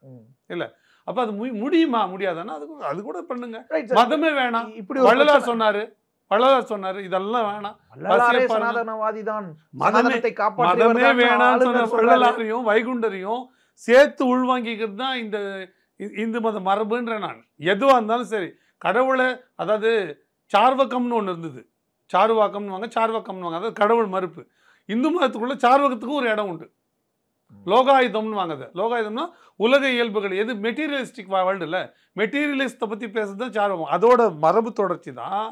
இல்லை. அப்போ அது முடியுமா முடியாதானா அது கூட பண்ணுங்க. மதமே வேணாம். இப்படி வள்ளலார் சொன்னாரு இதெல்லாம் வேணாம், மதமே வேணாம்னு சொன்ன வள்ளலாரையும் வைகுண்டரையும் சேர்த்து உள்வாங்கிக்கிறது தான் இந்த இந்து மத மரபுன்ற. நான் எதுவாக இருந்தாலும் சரி கடவுளை, அதாவது சார்வக்கம்னு ஒன்று இருந்தது, சார்வாக்கம்னுவாங்க, அதாவது கடவுள் மறுப்பு. இந்து மதத்துக்குள்ள சார்வகத்துக்கும் ஒரு இடம் உண்டு. லோகாயுதம்னு வாங்குது. லோகாயுதம்னா உலக இயல்புகள், எது மெட்டீரியலிஸ்டிக் வேர்ல்டு இல்லை, மெட்டீரியலிஸ்ட்டை பற்றி பேசுறது தான் சார்வகம். அதோட மரபு தொடர்ச்சி தான்.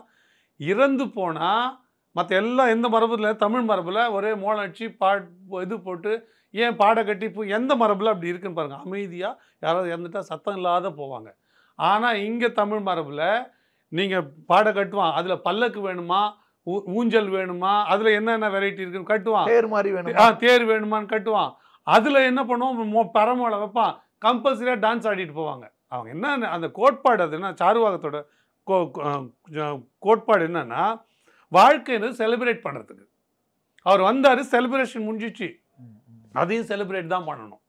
இறந்து போனால் மற்ற எல்லாம் எந்த மரபுல, தமிழ் மரபில் ஒரே மோளச்சி இது போட்டு ஏன் பாட கட்டி எந்த மரபில் அப்படி இருக்குன்னு பாருங்கள். அமைதியாக யாராவது இறந்துட்டா சத்தம் இல்லாத போவாங்க. ஆனால் இங்கே தமிழ் மரபில் நீங்கள் பாட கட்டுவான், அதில் பல்லக்கு வேணுமா, ஊஞ்சல் வேணுமா, அதில் என்னென்ன வெரைட்டி இருக்குன்னு கட்டுவான், தேர் வேணுமான்னு கட்டுவான். அதில் என்ன பண்ணுவோம், பரமோலை வைப்பான், கம்பல்சரியாக டான்ஸ் ஆடிட்டு போவாங்க. அவங்க என்ன அந்த கோட்பாடு, அது என்ன சாருவாகத்தோட கோட்பாடு என்னன்னா, வாழ்க்கைன்னு செலிப்ரேட் பண்ணுறதுக்கு. அவர் வந்தார், செலிப்ரேஷன் முடிஞ்சிச்சு, அதையும் செலிப்ரேட் தான் பண்ணணும்.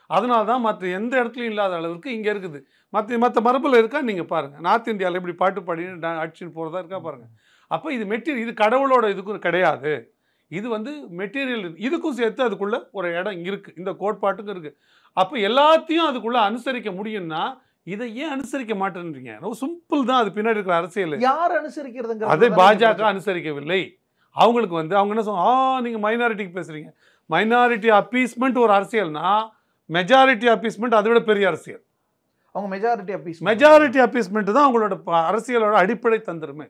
அதனால தான் மற்ற எந்த இடத்துலையும் இல்லாத அளவுக்கு இங்கே இருக்குது. மற்ற மரபில் இருக்கா நீங்கள் பாருங்கள். நார்த் இந்தியாவில் எப்படி பாட்டு பாடின்னு அடிச்சுன்னு போகிறதா இருக்கா பாருங்கள். அப்போ இது இது கடவுளோட இதுக்கும் கிடையாது, இது மெட்டீரியல். இதுக்கும் சேர்த்து அதுக்குள்ளே ஒரு இடம் இருக்குது, இந்த கோட்பாட்டுக்கும் இருக்குது. அப்போ எல்லாத்தையும் அதுக்குள்ளே அனுசரிக்க முடியும்னா இதை ஏன் அனுசரிக்க மாட்டேன்றீங்க? ரொம்ப சிம்பிள் தான். அது பின்னாடி இருக்கிற அரசியல் யார் அனுசரிக்கிறதுங்க? அதை பாஜக அனுசரிக்கவில்லை. அவங்களுக்கு அவங்க என்ன சொல்லுவாங்க, நீங்கள் மைனாரிட்டிக்கு பேசுகிறீங்க. மைனாரிட்டி அப்பீஸ்மெண்ட் ஒரு அரசியல்னா, மெஜாரிட்டி அப்பீஸ்மெண்ட் அதை விட பெரிய அரசியல். அவங்க மெஜாரிட்டி அப்பீஸ்மெண்ட் தான் அவங்களோட அரசியலோட அடிப்படை தந்திரமே.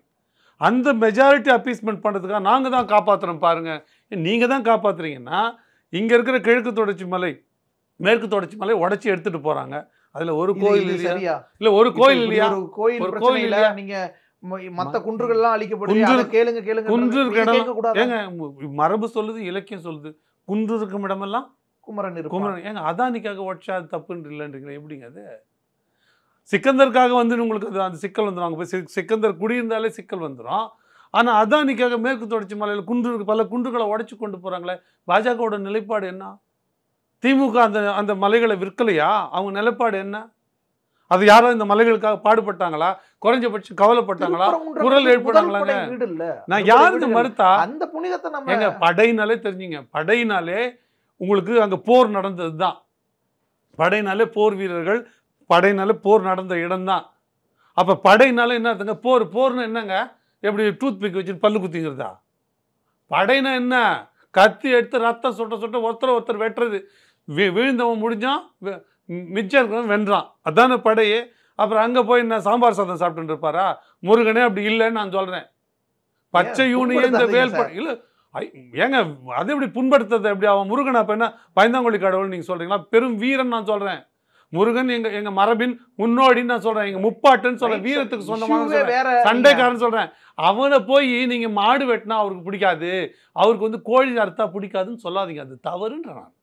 அந்த மெஜாரிட்டி அப்பீஸ்மெண்ட் பண்ணுறதுக்காக நாங்கள் தான் காப்பாற்றுறோம் பாருங்கள். நீங்கள் தான் காப்பாற்றுறீங்கன்னா, இங்கே இருக்கிற கிழக்கு தொடர்ச்சி மலை, மேற்கு தொடர்ச்சி மலை உடச்சி எடுத்துகிட்டு போகிறாங்க. அதில் ஒரு கோயில் இல்லையா, இல்லை ஒரு கோயில் இல்லையா, ஒரு கோயில் இல்லையா, நீங்கள் மற்ற குன்றுகள்லாம் அழிக்கப்படுது, கேளுங்க. ஏங்க மரபு சொல்லுது, இலக்கியம் சொல்லுது, குன்று இருக்கும் இடமெல்லாம் குமரன். ஏங்க அதானிக்காக உடச்சா அது தப்புன்னு இல்லைன்றீங்க, எப்படிங்க அது? சிக்கந்தருக்காக உங்களுக்கு அது அந்த சிக்கல் வந்துடும். அங்கே போய் சிக்கந்தர் குடியிருந்தாலே சிக்கல் வந்துடும். ஆனால் அதானிக்காக மேற்கு தொடர்ச்சி மலையில் பல குன்றுகளை உடைச்சி கொண்டு போகிறாங்களே, பாஜகவோட நிலைப்பாடு என்ன? திமுக அந்த மலைகளை விற்கலையா? அவங்க நிலைப்பாடு என்ன? அது யாரோ இந்த மலைகளுக்காக பாடுபட்டாங்களா? குறைஞ்சபட்சம் கவலைப்பட்டாங்களா? குரல் எழுப்பினாங்களாங்க? நான் யாருக்கு மறுத்தா? அந்த புனிதத்தை நம்ம எங்க படையினாலே தெரிஞ்சுங்க, படையினாலே உங்களுக்கு அங்கே போர் நடந்தது தான். படையினாலே போர் வீரர்கள், படையினாலே போர் நடந்த இடம்தான். அப்போ படையினாலே என்ன அர்த்தங்க? போர்னு என்னங்க? எப்படி டூத் பிக் வச்சு பல்லு குத்திங்கிறதா? படைனா என்ன? கத்தி எடுத்து ரத்தம் சொட்ட ஒருத்தர் வெட்டுறது. விழுந்தவன் முடிஞ்சான், மிச்சம் இருக்கிறவன் வென்றான். அதான படையே. அப்புறம் அங்கே போய் என்ன சாம்பார் சாதம் சாப்பிட்டு இருப்பாரா? முருகனே அப்படி இல்லைன்னு நான் சொல்கிறேன். பச்சை யூனியே இந்த வேல்பாடு இல்லை. ஏங்க அது எப்படி புண்படுத்துறது? எப்படி அவன் முருகன் அப்போ என்ன பயந்தாங்கொழி கடவுள் நீங்கள் சொல்கிறீங்களா? பெரும் வீரன் நான் சொல்கிறேன். முருகன் எங்க மரபின் முன்னோடின்னு நான் சொல்றேன், எங்க முப்பாட்டுன்னு சொல்றேன், வீரத்துக்கு சொந்தமான சண்டைக்காரன் சொல்றேன். அவனை போய் நீங்க மாடு வெட்டினா அவருக்கு பிடிக்காது, அவருக்கு கோழி அறுத்தா பிடிக்காதுன்னு சொல்லாதீங்க, அது தவறுன்ற. நான்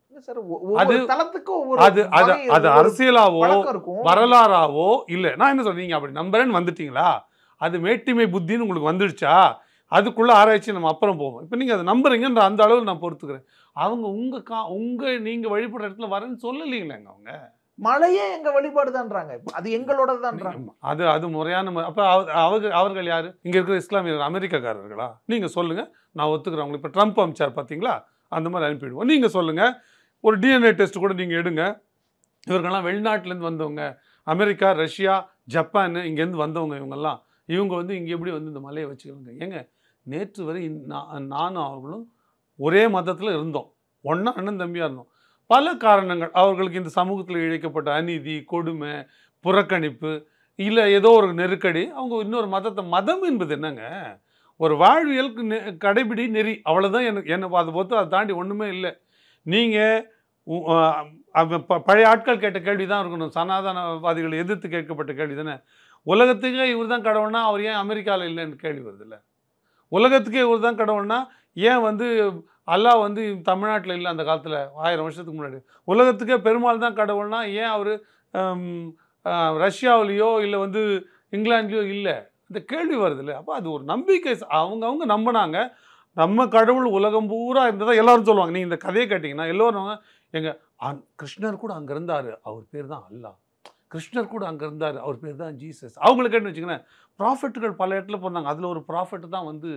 அது அரசியலாவோ வரலாறாவோ இல்லை. நான் என்ன சொல்றேன், நீங்க அப்படி நம்புறேன்னு வந்துட்டீங்களா? அது மேட்டிமை புத்தின்னு உங்களுக்கு வந்துடுச்சா? அதுக்குள்ள ஆராய்ச்சி நம்ம அப்புறம் போவோம். இப்போ நீங்க அதை நம்புறீங்கன்ற அந்த அளவில் நான் பொறுத்துக்கிறேன். அவங்க நீங்க வழிபடுற இடத்துல வரேன்னு சொல்லலீங்களேங்க. அவங்க மலையே எங்க வழிபாடுதான்றாங்க, அது எங்களோட தான். அது முறையான. அப்ப அவர்கள் யாரு? இங்க இருக்கிற இஸ்லாமியர்கள், அமெரிக்காக்காரர்களா? நீங்க சொல்லுங்க, நான் ஒத்துக்கிறேன். இப்போ ட்ரம்ப் அமிச்சார் பார்த்தீங்களா, அந்த மாதிரி அனுப்பிடுவோம். நீங்க சொல்லுங்க, ஒரு டிஎன்ஏ டெஸ்ட் கூட நீங்க எடுங்க. இவர்கள்லாம் வெளிநாட்டிலேருந்து வந்தவங்க, அமெரிக்கா, ரஷ்யா, ஜப்பான், இங்கேருந்து வந்தவங்க. இவங்க இங்கே எப்படி இந்த மலையை வச்சுக்கணுங்க? ஏங்க நேற்று வரை நானும் அவர்களும் ஒரே மதத்தில் இருந்தோம், ஒன்றா அண்ணன் தம்பியாக இருந்தோம். பல காரணங்கள், அவர்களுக்கு இந்த சமூகத்தில் இழைக்கப்பட்ட அநீதி, கொடுமை, புறக்கணிப்பு, இல்லை ஏதோ ஒரு நெருக்கடி, அவங்க இன்னொரு மதம் என்பது என்னங்க? ஒரு வாழ்வியலுக்கு கடைபிடி நெறி, அவ்வளோதான். என்னை அதை பொறுத்து அதை தாண்டி ஒன்றுமே இல்லை. நீங்கள் பழைய ஆட்கள் கேட்ட கேள்வி தான் இருக்கணும், சனாதனவாதிகளை எதிர்த்து கேட்கப்பட்ட கேள்வி தானே. உலகத்துக்கே இவர் தான் கடவுள்னா அவர் ஏன் அமெரிக்காவில் இல்லைன்னு கேள்வி வருது இல்லை. உலகத்துக்கே இவர் தான் கடவுள்னா ஏன் அல்லாஹ் தமிழ்நாட்டில் இல்லை? அந்த காலத்தில் 1000 வருஷத்துக்கு முன்னாடி உலகத்துக்கே பெருமாள் தான் கடவுள்னா ஏன் அவர் ரஷ்யாவிலேயோ இல்லை இங்கிலாந்துலேயோ இல்லை? இந்த கேள்வி வருது இல்லை. அப்போ அது ஒரு நம்பிக்கை. அவங்க நம்பினாங்க. நம்ம கடவுள் உலகம் பூரா இருந்ததா எல்லாரும் சொல்லுவாங்க. நீங்கள் இந்த கதையை கேட்டிங்கன்னா எல்லோரும் எங்கள் கிருஷ்ணர் கூட அங்கே இருந்தார், அவர் பேர் தான் அல்லாஹ். கிருஷ்ணர் கூட அங்கே இருந்தார், அவர் பேர் தான் ஜீசஸ். அவங்களுக்கு கேட்டு வச்சுக்கோங்களேன், ப்ராஃபெட்டுகள் பல இடத்துல போனாங்க. அதில் ஒரு ப்ராஃபெட்டு தான் வந்து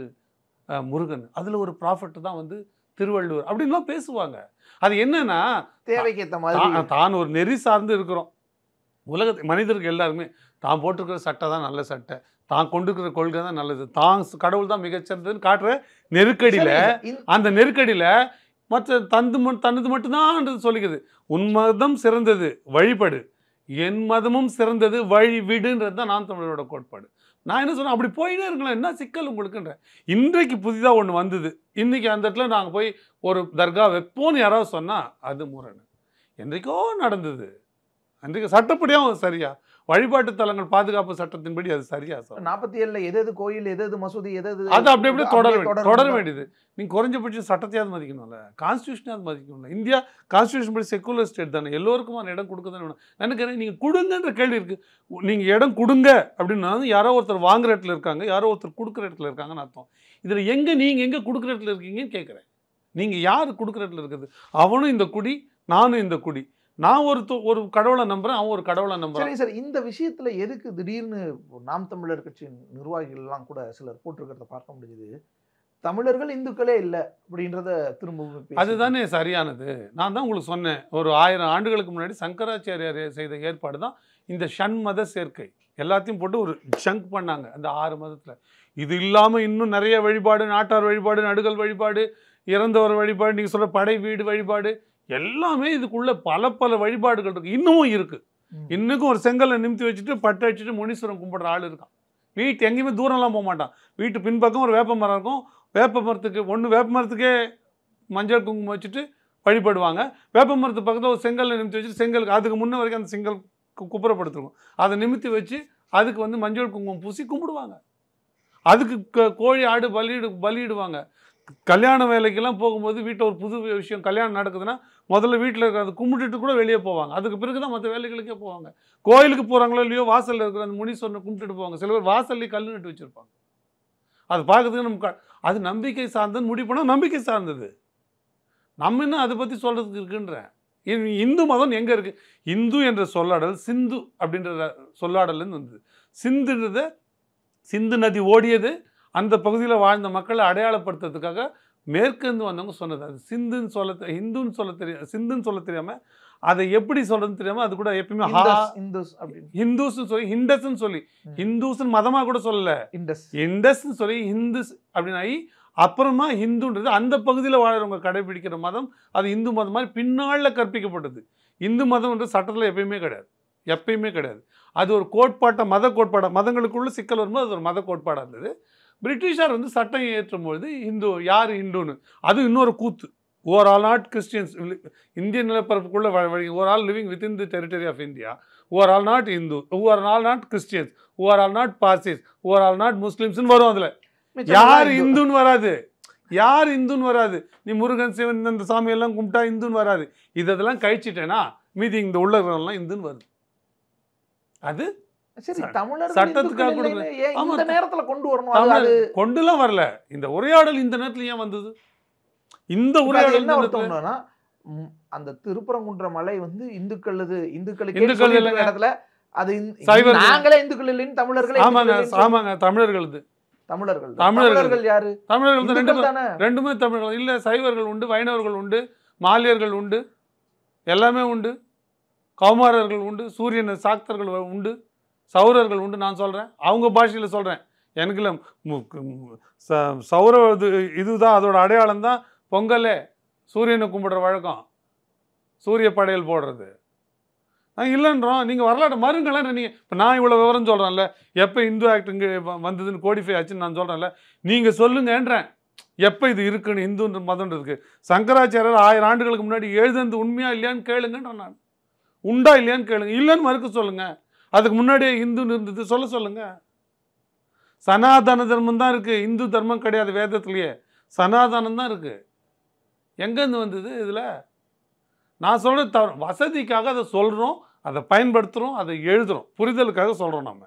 முருகன், அதில் ஒரு ப்ராஃபெட்டு தான் வந்து திருவள்ளுவர் அப்படின்லாம் பேசுவாங்க. அது என்னன்னா தேவைக்கு ஏற்ற மாதிரி தான் ஒரு நெறி சார்ந்து இருக்கிறோம். மனிதருக்கு எல்லாருமே தான் போட்டிருக்கிற சட்டை தான் நல்ல சட்டை, தான் கொண்டிருக்கிற கொள்கை தான் நல்லது, தான் கடவுள் தான் மிகச்சிறந்ததுன்னு காட்டுற நெருக்கடியில், அந்த நெருக்கடியில் மற்ற தனது மட்டும்தான் சொல்லிக்குது. உன் மதம் சிறந்தது வழிபடு, என் மதமும் சிறந்தது வழி விடுன்றது தான் நாம் தமிழரோட கோட்பாடு. நான் என்ன சொன்னேன், அப்படி போயிட்டே இருக்கலாம், என்ன சிக்கல் உங்களுக்குன்ற. இன்றைக்கு புதிதாக ஒன்று வந்தது. இன்றைக்கி அந்த இடத்துல நாங்கள் போய் ஒரு தர்கா வைப்போன்னு யாராவது சொன்னால் அது முரணு. என்றைக்கோ நடந்தது. அன்றைக்கு சட்டப்படியாகவும் சரியா, வழிபாட்டு தலங்கள் பாதுகாப்பு சட்டத்தின்படி அது சரியா சார். 47 எது கோயில், எது மசூதி, எது அது அப்படி அப்படியே தொடர வேண்டியது. நீங்கள் குறைஞ்சபட்சம் சட்டத்தையாவது மதிக்கணும்ல, கான்ஸ்டியூஷனாவது மதிக்கணும்ல. இந்தியா கான்ஸ்டியூஷன் படி செக்குலர் ஸ்டேட் தானே, எல்லோருக்குமான இடம் கொடுக்க தானே வேணும். எனக்கு நீங்கள் கொடுங்கன்ற கேள்வி இருக்குது. நீங்கள் இடம் கொடுங்க அப்படின்னா யாரோ ஒருத்தர் வாங்குற இடத்துல இருக்காங்க, யாரோ ஒருத்தர் கொடுக்குற இடத்துல இருக்காங்கன்னு அர்த்தம். இதில் நீங்கள் எங்கே கொடுக்குற இடத்துல இருக்கீங்கன்னு கேட்குறேன். நீங்கள் யார் கொடுக்குற இடத்துல இருக்குது? அவனும் இந்த குடி, நானும் இந்த குடி. நான் ஒரு கடவுளை நம்புறேன், அவன் ஒரு கடவுளை நம்புறேன். சரி சார், இந்த விஷயத்துல எதுக்கு திடீர்னு நாம் தமிழர் கட்சியின் நிர்வாகிகள் எல்லாம் கூட சிலர் போட்டிருக்கிறத பார்க்க முடியுது, தமிழர்கள் இந்துக்களே இல்லை அப்படின்றத திரும்ப அதுதானே சரியானது. நான் தான் உங்களுக்கு சொன்னேன், ஒரு 1000 ஆண்டுகளுக்கு முன்னாடி சங்கராச்சாரியார் செய்த ஏற்பாடு தான் இந்த ஷண்மத சேர்க்கை. எல்லாத்தையும் போட்டு ஒரு சங்க் பண்ணாங்க அந்த 6 மதத்தில். இது இல்லாமல் இன்னும் நிறைய வழிபாடு, நாட்டார் வழிபாடு, நடுகள் வழிபாடு, இறந்தவர் வழிபாடு, நீங்கள் சொல்கிற படை வீடு வழிபாடு, எல்லாமே இதுக்குள்ள பல வழிபாடுகள் இருக்கு, இன்னமும் இருக்கு. இன்னும் ஒரு செங்கலை நிமித்தி வச்சுட்டு பட்டை வச்சுட்டு முனீஸ்வரன் கும்பிடுற ஆள் இருக்கான். வீட்டு எங்கேயுமே தூரம்லாம் போக மாட்டான். வீட்டு பின்பக்கம் ஒரு வேப்ப மரம் இருக்கும், வேப்ப மரத்துக்கே மஞ்சள் குங்குமம் வச்சுட்டு வழிபடுவாங்க. வேப்ப மரத்து பக்கத்தில் ஒரு செங்கலை நிமித்தி வச்சுட்டு, செங்கலுக்கு அதுக்கு முன்ன வரைக்கும் அந்த செங்கல் குப்புறப்படுத்திருக்கும், அதை நிமித்தி வச்சு அதுக்கு வந்து மஞ்சள் குங்குமம் பூசி கும்பிடுவாங்க. அதுக்கு கோழி ஆடு பலியிடுவாங்க. கல்யாண வேலைக்கெல்லாம் போகும்போது வீட்டில் ஒரு புது விஷயம் கல்யாணம் நடக்குதுன்னா முதல்ல வீட்டில் இருக்கிறது கும்பிட்டுட்டு கூட வெளியே போவாங்க. அதுக்கு பிறகு தான் மற்ற வேலைகளுக்கே போவாங்க. கோயிலுக்கு போகிறாங்களோ இல்லையோ, வாசலில் இருக்கிற அந்த முனீஸ்வரனை கும்பிட்டுட்டு போவாங்க. சில பேர் வாசல்லே கல் நட்டு வச்சுருப்பாங்க. அது பார்க்கறதுக்கு நமக்கு அது நம்பிக்கை சார்ந்ததுன்னு முடிவு பண்ணால் நம்பிக்கை சார்ந்தது. நம்ம என்ன அதை பற்றி சொல்கிறதுக்கு இருக்குன்றேன். இந்து மதம் எங்கே இருக்குது? இந்து என்ற சொல்லாடல் சிந்து அப்படின்ற சொல்லாடல்னு வந்தது. சிந்துன்றத சிந்து நதி ஓடியது, அந்த பகுதியில் வாழ்ந்த மக்களை அடையாளப்படுத்துறதுக்காக மேற்கிருந்து வந்தவங்க சொன்னது. அது சிந்துன்னு சொல்ல தெரியாமல் அதை எப்படி சொல்கிறதுன்னு தெரியாமல் அது கூட எப்பயுமே ஹிந்துஸ்ன்னு சொல்லி ஹிண்டஸ்ன்னு சொல்லி ஹிந்துஸ்ன்னு மதமாக கூட சொல்லலை, இண்டஸ்ன்னு சொல்லி ஹிந்துஸ் அப்படின்னு ஆகி அப்புறமா ஹிந்துன்றது அந்த பகுதியில் வாழ்கிறவங்க கடைபிடிக்கிற மதம். அது இந்து மதம் மாதிரி பின்னாளில் கற்பிக்கப்பட்டது. இந்து மதம்ன்றது சட்டத்தில் எப்பயுமே கிடையாது. அது ஒரு மத கோட்பாடாக, மதங்களுக்குள்ள சிக்கல் வரும்போது அது ஒரு மத கோட்பாடாக இருந்தது. பிரிட்டிஷார் வந்து சட்டம் ஏற்றும்பொழுது யார் ஹிந்துன்னு, அது இன்னொரு கூத்து. ஓவர் ஆல் நாட் கிறிஸ்டியன்ஸ், இந்திய நிலப்பரப்புக்குள்ள overall living within the territory of India, overall not Hindu, overall not Christians, overall not Parsis, overall not முஸ்லிம்ஸ்னு வரும். அதில் யார் இந்துன்னு வராது. நீ முருகன் சிவன் இந்த சாமியெல்லாம் கும்பிட்டா இந்துன்னு வராது. இதெல்லாம் கழிச்சிட்டேன்னா மீதி இந்த உள்ளவர்கள்லாம் இந்துன்னு வருது. அது சட்டத்துக்காக கொண்டுலாம் வரல. இந்த உரையாடல் இந்த நேரத்துல ஏன் வந்தது? இந்த உரையாடல் என்ன அர்த்தம்னா, அந்த திருப்பரங்குன்ற மலை வந்து இந்துக்களுக்கு இடத்துல அது நாங்களே இந்துக்கள் இல்லைன்னு தமிழர்கள். ஆமாங்க தமிழர்கள் யாரு? தமிழர்கள் ரெண்டுமே தமிழர்கள் இல்ல. சைவர்கள் உண்டு, வைணவர்கள் உண்டு, மாலியர்கள் உண்டு, எல்லாமே உண்டு, கௌமாரர்கள் உண்டு, சூரியன் சாக்தர்கள் உண்டு, சௌரர்கள் உண்டு. நான் சொல்கிறேன், அவங்க பாஷையில் சொல்கிறேன். எனக்கு இல்லை, சௌர இதுதான் அதோட அடையாளம் தான் பொங்கலே, சூரியனை கும்பிடுற வழக்கம், சூரிய படையல் போடுறது. நாங்கள் இல்லைன்றோம். நீங்கள் வரலாற்று மறுங்களேன். நீங்கள் இப்போ நான் இவ்வளோ விவரம் சொல்கிறேன்ல, எப்போ இந்து ஆக்ட் இங்கே வந்ததுன்னு கோடிஃபை ஆச்சுன்னு நான் சொல்கிறேன்ல, நீங்கள் சொல்லுங்கன்றேன். எப்போ இது இருக்குன்னு இந்துன்ற மதன்றதுக்கு சங்கராச்சாரியர் 1000 ஆண்டுகளுக்கு முன்னாடி எழுதுனது உண்மையா இல்லையான்னு கேளுங்கன்றேன். நான் உண்டா இல்லையான்னு கேளுங்க. இல்லைன்னு மறுக்க சொல்லுங்கள். அதுக்கு முன்னாடியே இந்துன்னு இருந்தது சொல்லுங்க. சனாதன தர்மம் தான் இருக்குது, இந்து தர்மம் கிடையாது. வேதத்துலேயே சனாதனம் தான் இருக்குது. எங்கேருந்து வந்தது? இதில் நான் சொல்கிற வசதிக்காக அதை சொல்கிறோம், அதை பயன்படுத்துகிறோம், அதை எழுதுகிறோம், புரிதலுக்காக சொல்கிறோம். நம்ம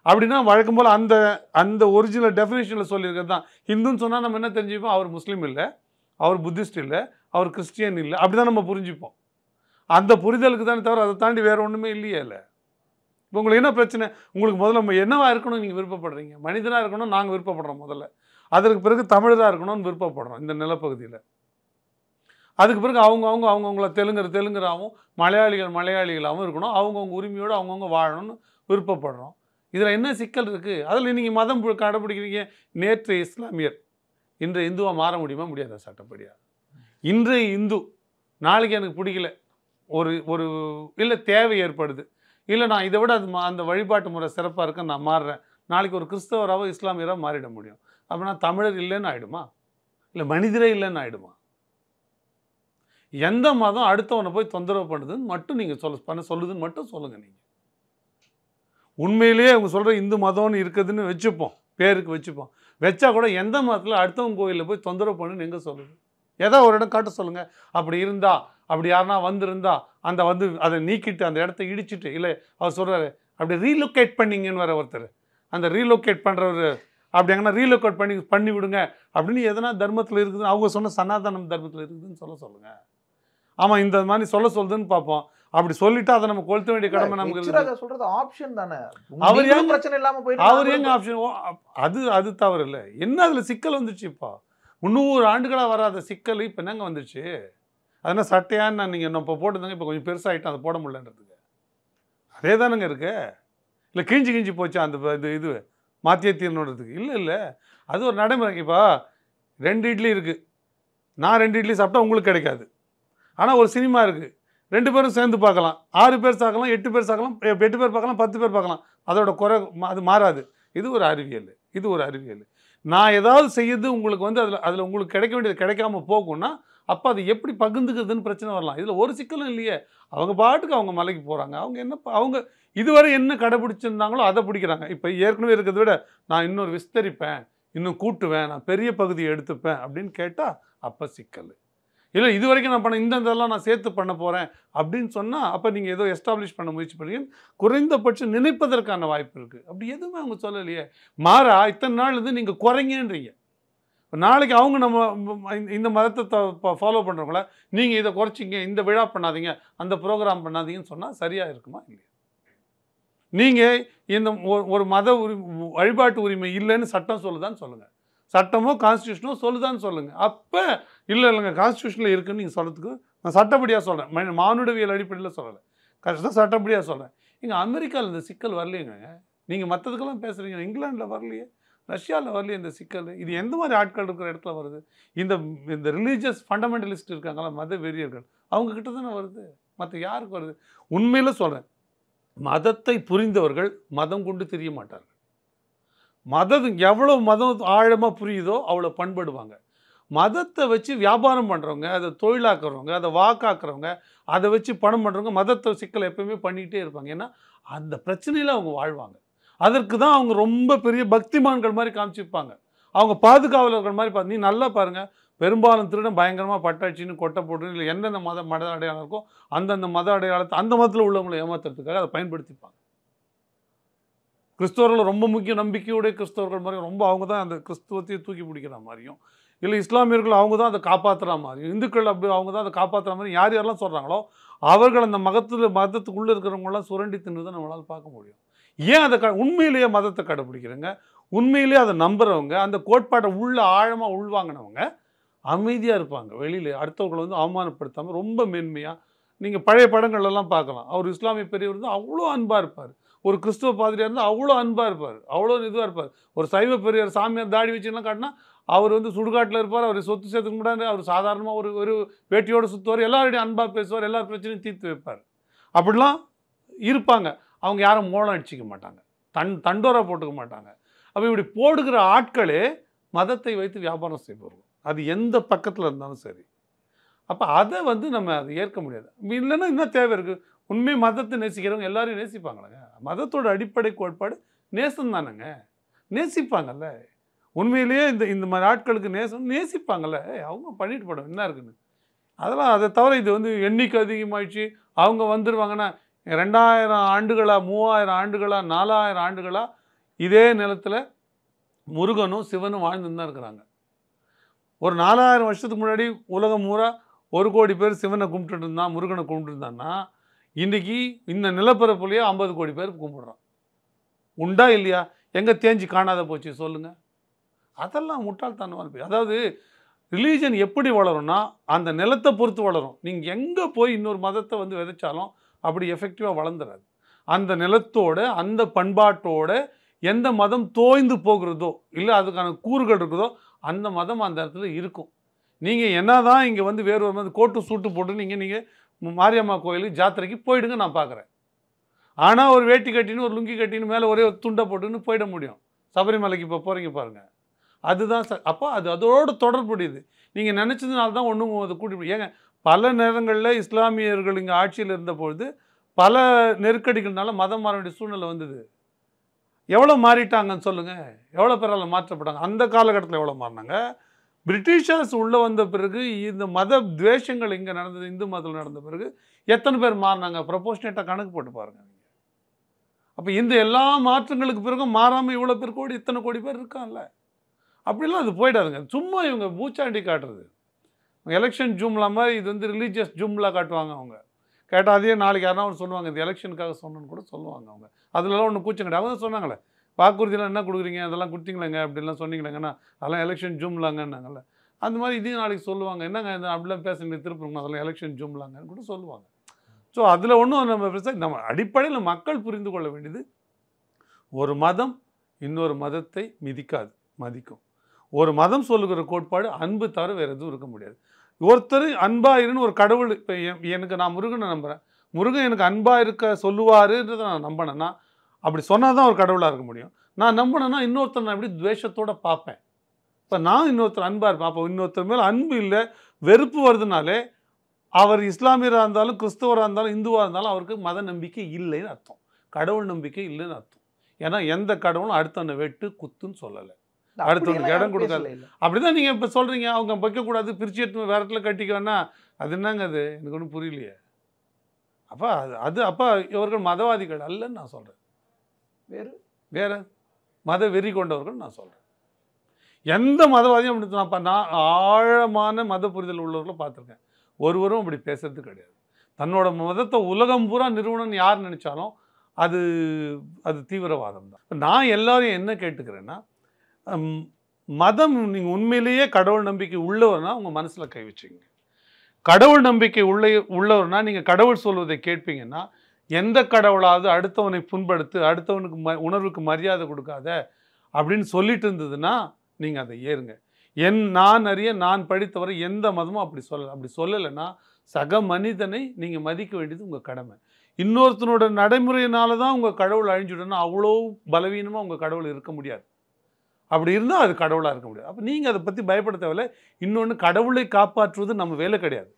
அப்படின்னா வழக்கம் போல் அந்த அந்த ஒரிஜினல் டெஃபினேஷனில் சொல்லியிருக்கிறது தான். ஹிந்துன்னு சொன்னால் நம்ம என்ன தெரிஞ்சுப்போம், அவர் முஸ்லீம் இல்லை, அவர் புத்திஸ்ட் இல்லை, அவர் கிறிஸ்டியன் இல்லை, அப்படி தான் நம்ம புரிஞ்சுப்போம். அந்த புரிதலுக்கு தானே தவிர அதை தாண்டி வேறு ஒன்றுமே இல்லையே. இல்லை இப்போ உங்களுக்கு என்ன பிரச்சனை? உங்களுக்கு முதல்ல நம்ம என்னவா இருக்கணும் நீங்கள் விருப்பப்படுறீங்க? மனிதனாக இருக்கணும் நாங்கள் விருப்பப்படுறோம் முதல்ல. அதற்கு பிறகு தமிழராக இருக்கணும்னு விருப்பப்படுறோம் இந்த நிலப்பகுதியில். அதுக்கு பிறகு அவங்கவுங்கள தெலுங்கராகவும் மலையாளிகளாகவும் இருக்கணும். அவங்கவுங்க உரிமையோடு அவங்கவுங்க வாழணும்னு விருப்பப்படுறோம். இதில் என்ன சிக்கல் இருக்குது? அதில் நீங்கள் மதம் கடைப்பிடிக்கிறீங்க. நேற்று இஸ்லாமியர் இன்று இந்துவாக மாற முடியுமா? முடியாதா சட்டப்படியாக? இன்றைய இந்து நாளைக்கு எனக்கு பிடிக்கல, ஒரு இல்லை தேவை ஏற்படுது, இல்லை நான் இதை விட அந்த வழிபாட்டு முறை சிறப்பாக இருக்க நான் மாறுறேன், நாளைக்கு ஒரு கிறிஸ்தவராகவோ இஸ்லாமியராக மாறிட முடியும். அப்படின்னா தமிழர் இல்லைன்னு ஆகிடுமா? இல்லை மனிதரே இல்லைன்னு ஆகிடுமா? எந்த மதம் அடுத்தவனை போய் தொந்தரவு பண்ணுதுன்னு மட்டும் நீங்கள் சொல்லுதுன்னு மட்டும் சொல்லுங்கள். நீங்கள் உண்மையிலேயே அவங்க சொல்கிற இந்து மதம்னு இருக்குதுன்னு வச்சுப்போம், பேருக்கு வச்சுப்போம். வச்சா கூட எந்த மதத்தில் அடுத்தவங்க கோயிலில் போய் தொந்தரவு பண்ணுன்னு எங்கே சொல்லுது? ஏதோ ஒரு இடம் காட்ட சொல்லுங்கள். அப்படி இருந்தால், அப்படி யாருனா வந்திருந்தா அதை நீக்கிட்டு அந்த இடத்த இடிச்சிட்டு, இல்லை அவர் சொல்கிறாரு அப்படி ரீலொக்கேட் பண்ணிங்கன்னு வர ஒருத்தர், அந்த ரீலொக்கேட் பண்ணுறவர் அப்படி எங்கன்னா ரீலொக்கேட் பண்ணி விடுங்க அப்படின்னு எதனா தர்மத்தில் இருக்குதுன்னு அவங்க சொன்ன சனாதனம் தர்மத்தில் இருக்குதுன்னு சொல்லுங்கள். ஆமாம் இந்த மாதிரி சொல்லுதுன்னு பார்ப்போம். அப்படி சொல்லிட்டு அதை நம்ம கொளுத்த வேண்டிய கடமை நமக்கு சொல்றது ஆப்ஷன் தானே. அவர் ஏன் பிரச்சனை இல்லாம போயிட்டு அவர் எங்க ஆப்ஷன்? அது தவறு இல்லை. என்ன அதில் சிக்கல் வந்துச்சு? இப்போ 300 ஆண்டுகளாக வராத சிக்கல் இப்போ என்னங்க வந்துச்சு? அதனால் சட்டையான்னு நீங்கள் இப்போ போட்டுருந்தாங்க, இப்போ கொஞ்சம் பெருசாகிட்டோம், அதை போட முடியலன்றதுக்கு அதே தானுங்க இருக்கு. இல்லை கிழிஞ்சு போச்சு அந்த இது மாற்றிய தீர்ணுன்றதுக்கு? இல்லை அது ஒரு நடைமுறை. இப்போ 2 இட்லி இருக்குது, நான் 2 இட்லி சாப்பிட்டா உங்களுக்கு கிடைக்காது. ஆனால் ஒரு சினிமா இருக்குது, 2 பேரும் சேர்ந்து பார்க்கலாம், 6 பேர் பார்க்கலாம், 8 பேர் பார்க்கலாம், 8 பேர் பார்க்கலாம், 10 பேர் பார்க்கலாம், அதோட குறை அது மாறாது. இது ஒரு அறிவியல். நான் ஏதாவது செய்யுது உங்களுக்கு அதில் உங்களுக்கு கிடைக்க வேண்டியது கிடைக்காம போகும்னா அப்போ அது எப்படி பகிர்ந்துக்கிறதுன்னு பிரச்சனை வரலாம். இதில் ஒரு சிக்கலும் இல்லையே. அவங்க பாட்டுக்கு அவங்க மலைக்கு போகிறாங்க. அவங்க இதுவரை என்ன கடைபிடிச்சிருந்தாங்களோ அதை பிடிக்கிறாங்க. இப்போ ஏற்கனவே இருக்கிறத விட நான் இன்னொரு விஸ்தரிப்பேன், இன்னும் கூட்டுவேன், நான் பெரிய பகுதியை எடுத்துப்பேன் அப்படின்னு கேட்டால் அப்போ சிக்கல். இல்லை இது வரைக்கும் நான் இதெல்லாம் நான் சேர்த்து பண்ண போகிறேன் அப்படின்னு சொன்னால் அப்போ நீங்கள் ஏதோ எஸ்டாப்ளிஷ் பண்ண முயற்சி பண்ணுறீங்க. குறைந்தபட்சம் நினைப்பதற்கான வாய்ப்பு இருக்குது. அப்படி எதுவுமே அவங்க சொல்லலையே. மாறா இத்தனை நாள் நீங்கள் குறைங்கன்றீங்க. நாளைக்கு அவங்க நம்ம இந்த மதத்தை ஃபாலோ பண்ணுறவங்கள நீங்கள் இதை குறைச்சிங்க, இந்த விழா பண்ணாதீங்க, அந்த ப்ரோக்ராம் பண்ணாதீங்கன்னு சொன்னால் சரியாக இருக்குமா? இல்லையா? நீங்கள் இந்த ஒரு மத வழிபாட்டு உரிமை இல்லைன்னு சட்டம் சொல்லுதான்னு சொல்லுங்கள். சட்டமோ கான்ஸ்டியூஷனோ சொல்லுதான்னு சொல்லுங்கள். அப்போ இல்லைங்க கான்ஸ்டியூஷனில் இருக்குன்னு நீங்கள் சொல்கிறதுக்கு நான் சட்டப்படியாக சொல்கிறேன், மானுடவியல் அடிப்படையில் சொல்லலை, கஷ்டம் சட்டப்படியாக சொல்கிறேன். இங்கே அமெரிக்காவில் இந்த சிக்கல் வரலையேங்க. நீங்கள் மற்றதுக்கெல்லாம் பேசுகிறீங்க, இங்கிலாண்டில் வரலையே, ரஷ்யாவில் வரலையே இந்த சிக்கல். இது எந்த மாதிரி ஆட்கள் இருக்கிற இடத்துல வருது? இந்த ரிலீஜியஸ் ஃபண்டமெண்டலிஸ்ட் இருக்காங்களா, மத வெறியர்கள், அவங்கக்கிட்ட தானே வருது, மற்ற யாருக்கு வருது? உண்மையில் சொல்கிறேன், மதத்தை புரிந்தவர்கள் மதம் கொண்டு தெரிய மாட்டார்கள். எவ்வளோ மதம் ஆழமாக புரியுதோ அவ்வளோ பண்படுவாங்க. மதத்தை வச்சு வியாபாரம் பண்ணுறவங்க, அதை தொழிலாக்குறவங்க, அதை வாக்காக்குறவங்க, அதை வச்சு பணம் பண்ணுறவங்க மதத்தை சிக்கலை எப்பவுமே பண்ணிகிட்டே இருப்பாங்க. ஏன்னா அந்த பிரச்சனையில் அவங்க வாழ்வாங்க. அதற்கு தான் அவங்க ரொம்ப பெரிய பக்திமான்கள் மாதிரி காமிச்சிருப்பாங்க. அவங்க பாதுகாவலர்கள் மாதிரி நீ நல்லா பாருங்கள், பெரும்பாலும் திருடன் பயங்கரமாக பட்டாச்சின்னு கொட்டை போட்டு இல்லை எந்தெந்த மத அடையாளம் இருக்கோ அந்தந்த மத அடையாளத்தை அந்த மதத்தில் உள்ளவங்களை ஏமாத்துறதுக்காக அதை பயன்படுத்திப்பாங்க. கிறிஸ்தவர்கள் ரொம்ப முக்கிய நம்பிக்கையுடைய கிறிஸ்தவர்கள் மாதிரி ரொம்ப அவங்க தான் அந்த கிறிஸ்துவத்தையே தூக்கி பிடிக்கிற மாதிரியும், இல்லை இஸ்லாமியர்கள் அவங்க தான் அதை காப்பாற்றுற மாதிரியும், இந்துக்கள் அப்படி அவங்க தான் அதை காப்பாற்றுற மாதிரி யாரெல்லாம் சொல்கிறாங்களோ அவர்கள் அந்த மதத்துக்குள்ளே இருக்கிறவங்களாம் சுரண்டி தின்னு தான் நம்மளால் பார்க்க முடியும். ஏன் அதை உண்மையிலேயே மதத்தை கடைப்பிடிக்கிறவங்க, உண்மையிலேயே அதை நம்புகிறவங்க, அந்த கோட்பாட்டை ஆழமாக உள்வாங்கினவங்க அமைதியாக இருப்பாங்க. வெளியில் அடுத்தவர்களை அவமானப்படுத்தாமல் ரொம்ப மேன்மையாக. நீங்கள் பழைய படங்கள்லாம் பார்க்கலாம், அவர் இஸ்லாமிய பெரியவர் தான் அவ்வளோ அன்பாக இருப்பார், ஒரு கிறிஸ்துவ பாதிரியாக இருந்தால் அவ்வளோ அன்பாக இருப்பார், அவ்வளோ இதுவாக இருப்பார். ஒரு சைவ பெரியவர் சாமியார் தாடி வச்சுலாம் காட்டினா அவர் சுடுகாட்டில் இருப்பார், அவர் சொத்து சேர்த்துக்க முடியாது, அவர் சாதாரணமாக ஒரு வேட்டியோடு சுற்றுவார், எல்லாருடையும் அன்பாக பேசுவார், எல்லா பிரச்சனையும் தீர்த்து வைப்பார். அப்படிலாம் இருப்பாங்க. அவங்க யாரும் மோளம் அடிச்சிக்க மாட்டாங்க, தண்டோரா போட்டுக்க மாட்டாங்க. அப்போ இப்படி போடுகிற ஆட்களே மதத்தை வைத்து வியாபாரம் செய்வார்கள், அது எந்த பக்கத்தில் இருந்தாலும் சரி. அப்போ அதை நம்ம அதை ஏற்க முடியாது. இல்லைன்னா என்ன தேவை இருக்குது? உண்மையை மதத்தை நேசிக்கிறவங்க எல்லாரையும் நேசிப்பாங்களேங்க. மதத்தோட அடிப்படை கோட்பாடு நேசம் தானேங்க, நேசிப்பாங்கல்ல. உண்மையிலேயே இந்த மாதிரி ஆட்களுக்கு நேசிப்பாங்கல்ல, அவங்க பண்ணிட்டு போடும் என்ன இருக்குன்னு. அதெல்லாம் அதை தவிர இது எண்ணிக்கை அதிகமாகிடுச்சு, அவங்க வந்துடுவாங்கன்னா 2000 ஆண்டுகளா, 3000 ஆண்டுகளா, 4000 ஆண்டுகளா இதே நிலத்தில் முருகனும் சிவனும் வாழ்ந்துன்னு தான் இருக்கிறாங்க. ஒரு 4000 வருஷத்துக்கு முன்னாடி உலகம் பூரா 1 கோடி பேர் சிவனை கும்பிட்டு இருந்தான், முருகனை கும்பிட்டு இருந்தான்னா இன்றைக்கி இந்த நிலப்பரப்புலையே 50 கோடி பேர் கும்பிடுறான். உண்டா இல்லையா? எங்கே தேஞ்சி காணாத போச்சு சொல்லுங்கள்? அதெல்லாம் முட்டாள்தனமான போய். அதாவது ரிலீஜன் எப்படி வளரும்னா அந்த நிலத்தை பொறுத்து வளரும். நீங்கள் எங்கே போய் இன்னொரு மதத்தை வந்து விதைச்சாலும் அப்படி எஃபெக்டிவாக வளர்ந்துடாது. அந்த நிலத்தோட அந்த பண்பாட்டோட எந்த மதம் தோய்ந்து போகிறதோ இல்லை அதுக்கான கூறுகள் இருக்குதோ அந்த மதம் அந்த இடத்துல இருக்கும். நீங்கள் என்ன தான் இங்கே வந்து வேறு ஒரு மதம் கோட்டு சூட்டு போட்டு நீங்கள் மாரியம்மா கோயிலுக்கு ஜாத்திரைக்கு போயிடுங்க, நான் பார்க்குறேன். ஆனால் ஒரு வேட்டி கட்டின்னு ஒரு லுங்கி கட்டின்னு மேலே ஒரே ஒரு துண்டை போட்டுன்னு போயிட முடியும். சபரிமலைக்கு இப்போ போகிறீங்க பாருங்கள், அதுதான் அப்போ அது அதோடு தொடர்புடையது. நீங்கள் நினச்சதுனால தான் ஒன்றும் அது கூட்டி ஏங்க பல நேரங்களில் இஸ்லாமியர்கள் இங்கே ஆட்சியில் இருந்தபொழுது பல நெருக்கடிகள்னால மதம் மாற வேண்டிய சூழ்நிலை வந்தது. எவ்வளோ மாறிட்டாங்கன்னு சொல்லுங்கள்? எவ்வளோ பேரால் மாற்றப்பட்டாங்க? அந்த காலகட்டத்தில் எவ்வளோ மாறினாங்க? பிரிட்டிஷர்ஸ் உள்ளே வந்த பிறகு இந்த மத துவேஷங்கள் இங்கே நடந்தது, இந்து மதத்தில் நடந்த பிறகு எத்தனை பேர் மாறினாங்க? ப்ரொபோஷனேட்டாக கணக்கு போட்டு பாருங்கள். அப்போ இந்த எல்லா மாற்றங்களுக்கு பிறகு மாறாமல் இவ்வளோ பேர் கோடி இத்தனை கோடி பேர் இருக்காங்கல்ல. அப்படிலாம் அது போயிடாதுங்க. சும்மா இவங்க பூச்சாண்டி காட்டுறது. எலெக்ஷன் ஜூம்லா மாதிரி இது வந்து ரிலீஜியஸ் ஜூம்லா காட்டுவாங்க. அவங்க கேட்டால் அதையே நாளைக்கு யாராவது சொல்லுவாங்க, இது எலெக்ஷனுக்காக சொன்னோன்னு கூட சொல்லுவாங்க. அவங்க அதுலலாம் ஒன்றும் கூச்சம் கிடையாது. அவங்க தான் சொன்னாங்களே, வாக்குறுதியெலாம் என்ன கொடுக்குறீங்க, அதெல்லாம் கொடுத்தீங்களேங்க அப்படின்லாம் சொன்னீங்களேங்கன்னா அதெல்லாம் எலெக்ஷன் ஜூம்லாங்கன்னாங்கல்ல. அந்த மாதிரி இதையும் நாளைக்கு சொல்லுவாங்க. என்னங்க இந்த அப்படிலாம் பேசுங்க திருப்பி அதெல்லாம் எலெக்ஷன் ஜூம்லாங்கன்னு கூட சொல்லுவாங்க. ஸோ அதில் ஒன்றும் நம்ம அடிப்படையில் மக்கள் புரிந்து கொள்ள வேண்டியது, ஒரு மதம் இன்னொரு மதத்தை மிதிக்காது, மதிக்கும். ஒரு மதம் சொல்லுகிற கோட்பாடு அன்பு தவிர வேறு எதுவும் இருக்க முடியாது. ஒருத்தர் அன்பாக இருன்னு ஒரு கடவுள், இப்போ எனக்கு நான் முருகனை நம்புகிறேன், முருகன் எனக்கு அன்பாக இருக்க சொல்லுவாருன்றதை நான் நம்பினேன்னா அப்படி சொன்னால் தான் ஒரு கடவுளாக இருக்க முடியும். நான் நம்பினேன்னா இன்னொருத்தர் நான் எப்படி துவேஷத்தோடு பார்ப்பேன். இப்போ நான் இன்னொருத்தர் அன்பாக இருப்பேன். அப்போ இன்னொருத்தர் மேலே அன்பு இல்லை வெறுப்பு வருதுனாலே அவர் இஸ்லாமியராக இருந்தாலும் கிறிஸ்தவராக இருந்தாலும் இந்துவாக இருந்தாலும் அவருக்கு மத நம்பிக்கை இல்லைன்னு அர்த்தம், கடவுள் நம்பிக்கை இல்லைன்னு அர்த்தம். ஏன்னா எந்த கடவுளும் அடுத்தவனை வெட்டு குத்துன்னு சொல்லலை, அடுத்தவனுக்கு இடம் கொடுக்கல. அப்படிதான் நீங்கள் இப்போ சொல்கிறீங்க, அவங்க வைக்கக்கூடாது பிரிச்சு எடுத்து வேறு இடத்துல கட்டிக்கோன்னா அது என்னங்க? அது எனக்கு ஒன்றும் புரியலையே. அப்போ அப்போ இவர்கள் மதவாதிகள் அல்லன்னு நான் சொல்கிறேன். வேறு மத வெறி கொண்டவர்கள் நான் சொல்கிறேன். எந்த மதவாதியும் அப்படி நான் ஆழமான மத புரிதல் உள்ளவர்களை பார்த்துருக்கேன். ஒருவரும் அப்படி பேசுறது கிடையாது. தன்னோட மதத்தை உலகம் பூரா நிறுவனம்னு யார் நினச்சாலும் அது தீவிரவாதம் தான். நான் எல்லாரையும் என்ன கேட்டுக்கிறேன்னா, மதம் நீங்கள் உண்மையிலேயே கடவுள் நம்பிக்கை உள்ளவர்னா உங்கள் மனசில் கை வச்சுங்க. கடவுள் நம்பிக்கை உள்ளவர்னா நீங்கள் கடவுள் சொல்வதை கேட்பீங்கன்னா, எந்த கடவுளாவது அடுத்தவனை புண்படுத்து, அடுத்தவனுக்கு உணர்வுக்கு மரியாதை கொடுக்காத அப்படின்னு சொல்லிட்டு இருந்ததுன்னா நீங்கள் அதை ஏறுங்க. நான் அறிய நான் படித்தவரை எந்த மதமும் அப்படி சொல்லலைன்னா சக மனிதனை நீங்கள் மதிக்க வேண்டியது உங்கள் கடமை. இன்னொருத்தனோட நடைமுறையினால தான் உங்கள் கடவுள் அழிஞ்சுடனா அவ்வளோ பலவீனமாக உங்கள் கடவுள் இருக்க முடியாது. அப்படி இருந்தால் அது கடவுளாக இருக்க முடியாது. அப்போ நீங்கள் அதை பற்றி பயப்பட தேவையில்லை. இன்னொன்று, கடவுளை காப்பாற்றுவது நம்ம வேலை கிடையாது,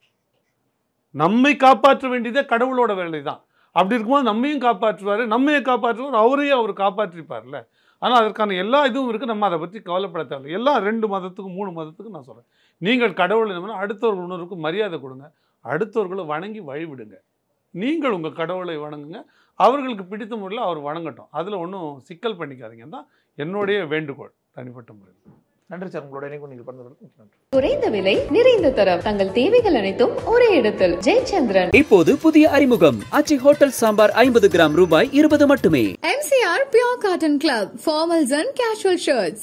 நம்மை காப்பாற்ற வேண்டியதே கடவுளோட வேலை தான். அப்படி இருக்கும்போது நம்மையும் காப்பாற்றுவார், நம்மையை காப்பாற்றுவார், அவரையும் அவர் காப்பாற்றிப்பார்ல. ஆனால் அதற்கான எல்லா இதுவும் இருக்குது. நம்ம அதை பற்றி கவலைப்பட தேவையில்லை. எல்லா 2 மதத்துக்கும் 3 மதத்துக்கும் நான் சொல்கிறேன், நீங்கள் கடவுள் என்ன அடுத்தவர்கள் உணர்வுக்கு மரியாதை கொடுங்க, அடுத்தவர்களை வணங்கி வழிவிடுங்க. நீங்கள் உங்கள் கடவுளை வணங்குங்க, அவர்களுக்கு பிடித்த முறையில் அவர் வணங்கட்டும். அதில் ஒன்றும் சிக்கல் பண்ணிக்காதீங்க தான் என்னுடைய வேண்டுகோள் தனிப்பட்ட முறையில். நன்றி சார், உங்களோட இணைப்பு நீங்கள் பண்ணது நன்றி. குறைந்த விலை நிறைந்த தரம், தங்கள் தேவைகள் அனைத்தும் ஒரே இடத்தில். ஜெயச்சந்திரன். இப்போது புதிய அறிமுகம் ஆச்சி ஹோட்டல் சாம்பார் 50 கிராம் ரூபாய் 20 மட்டுமே. MCR Pure Cotton Club, formals and casual shirts.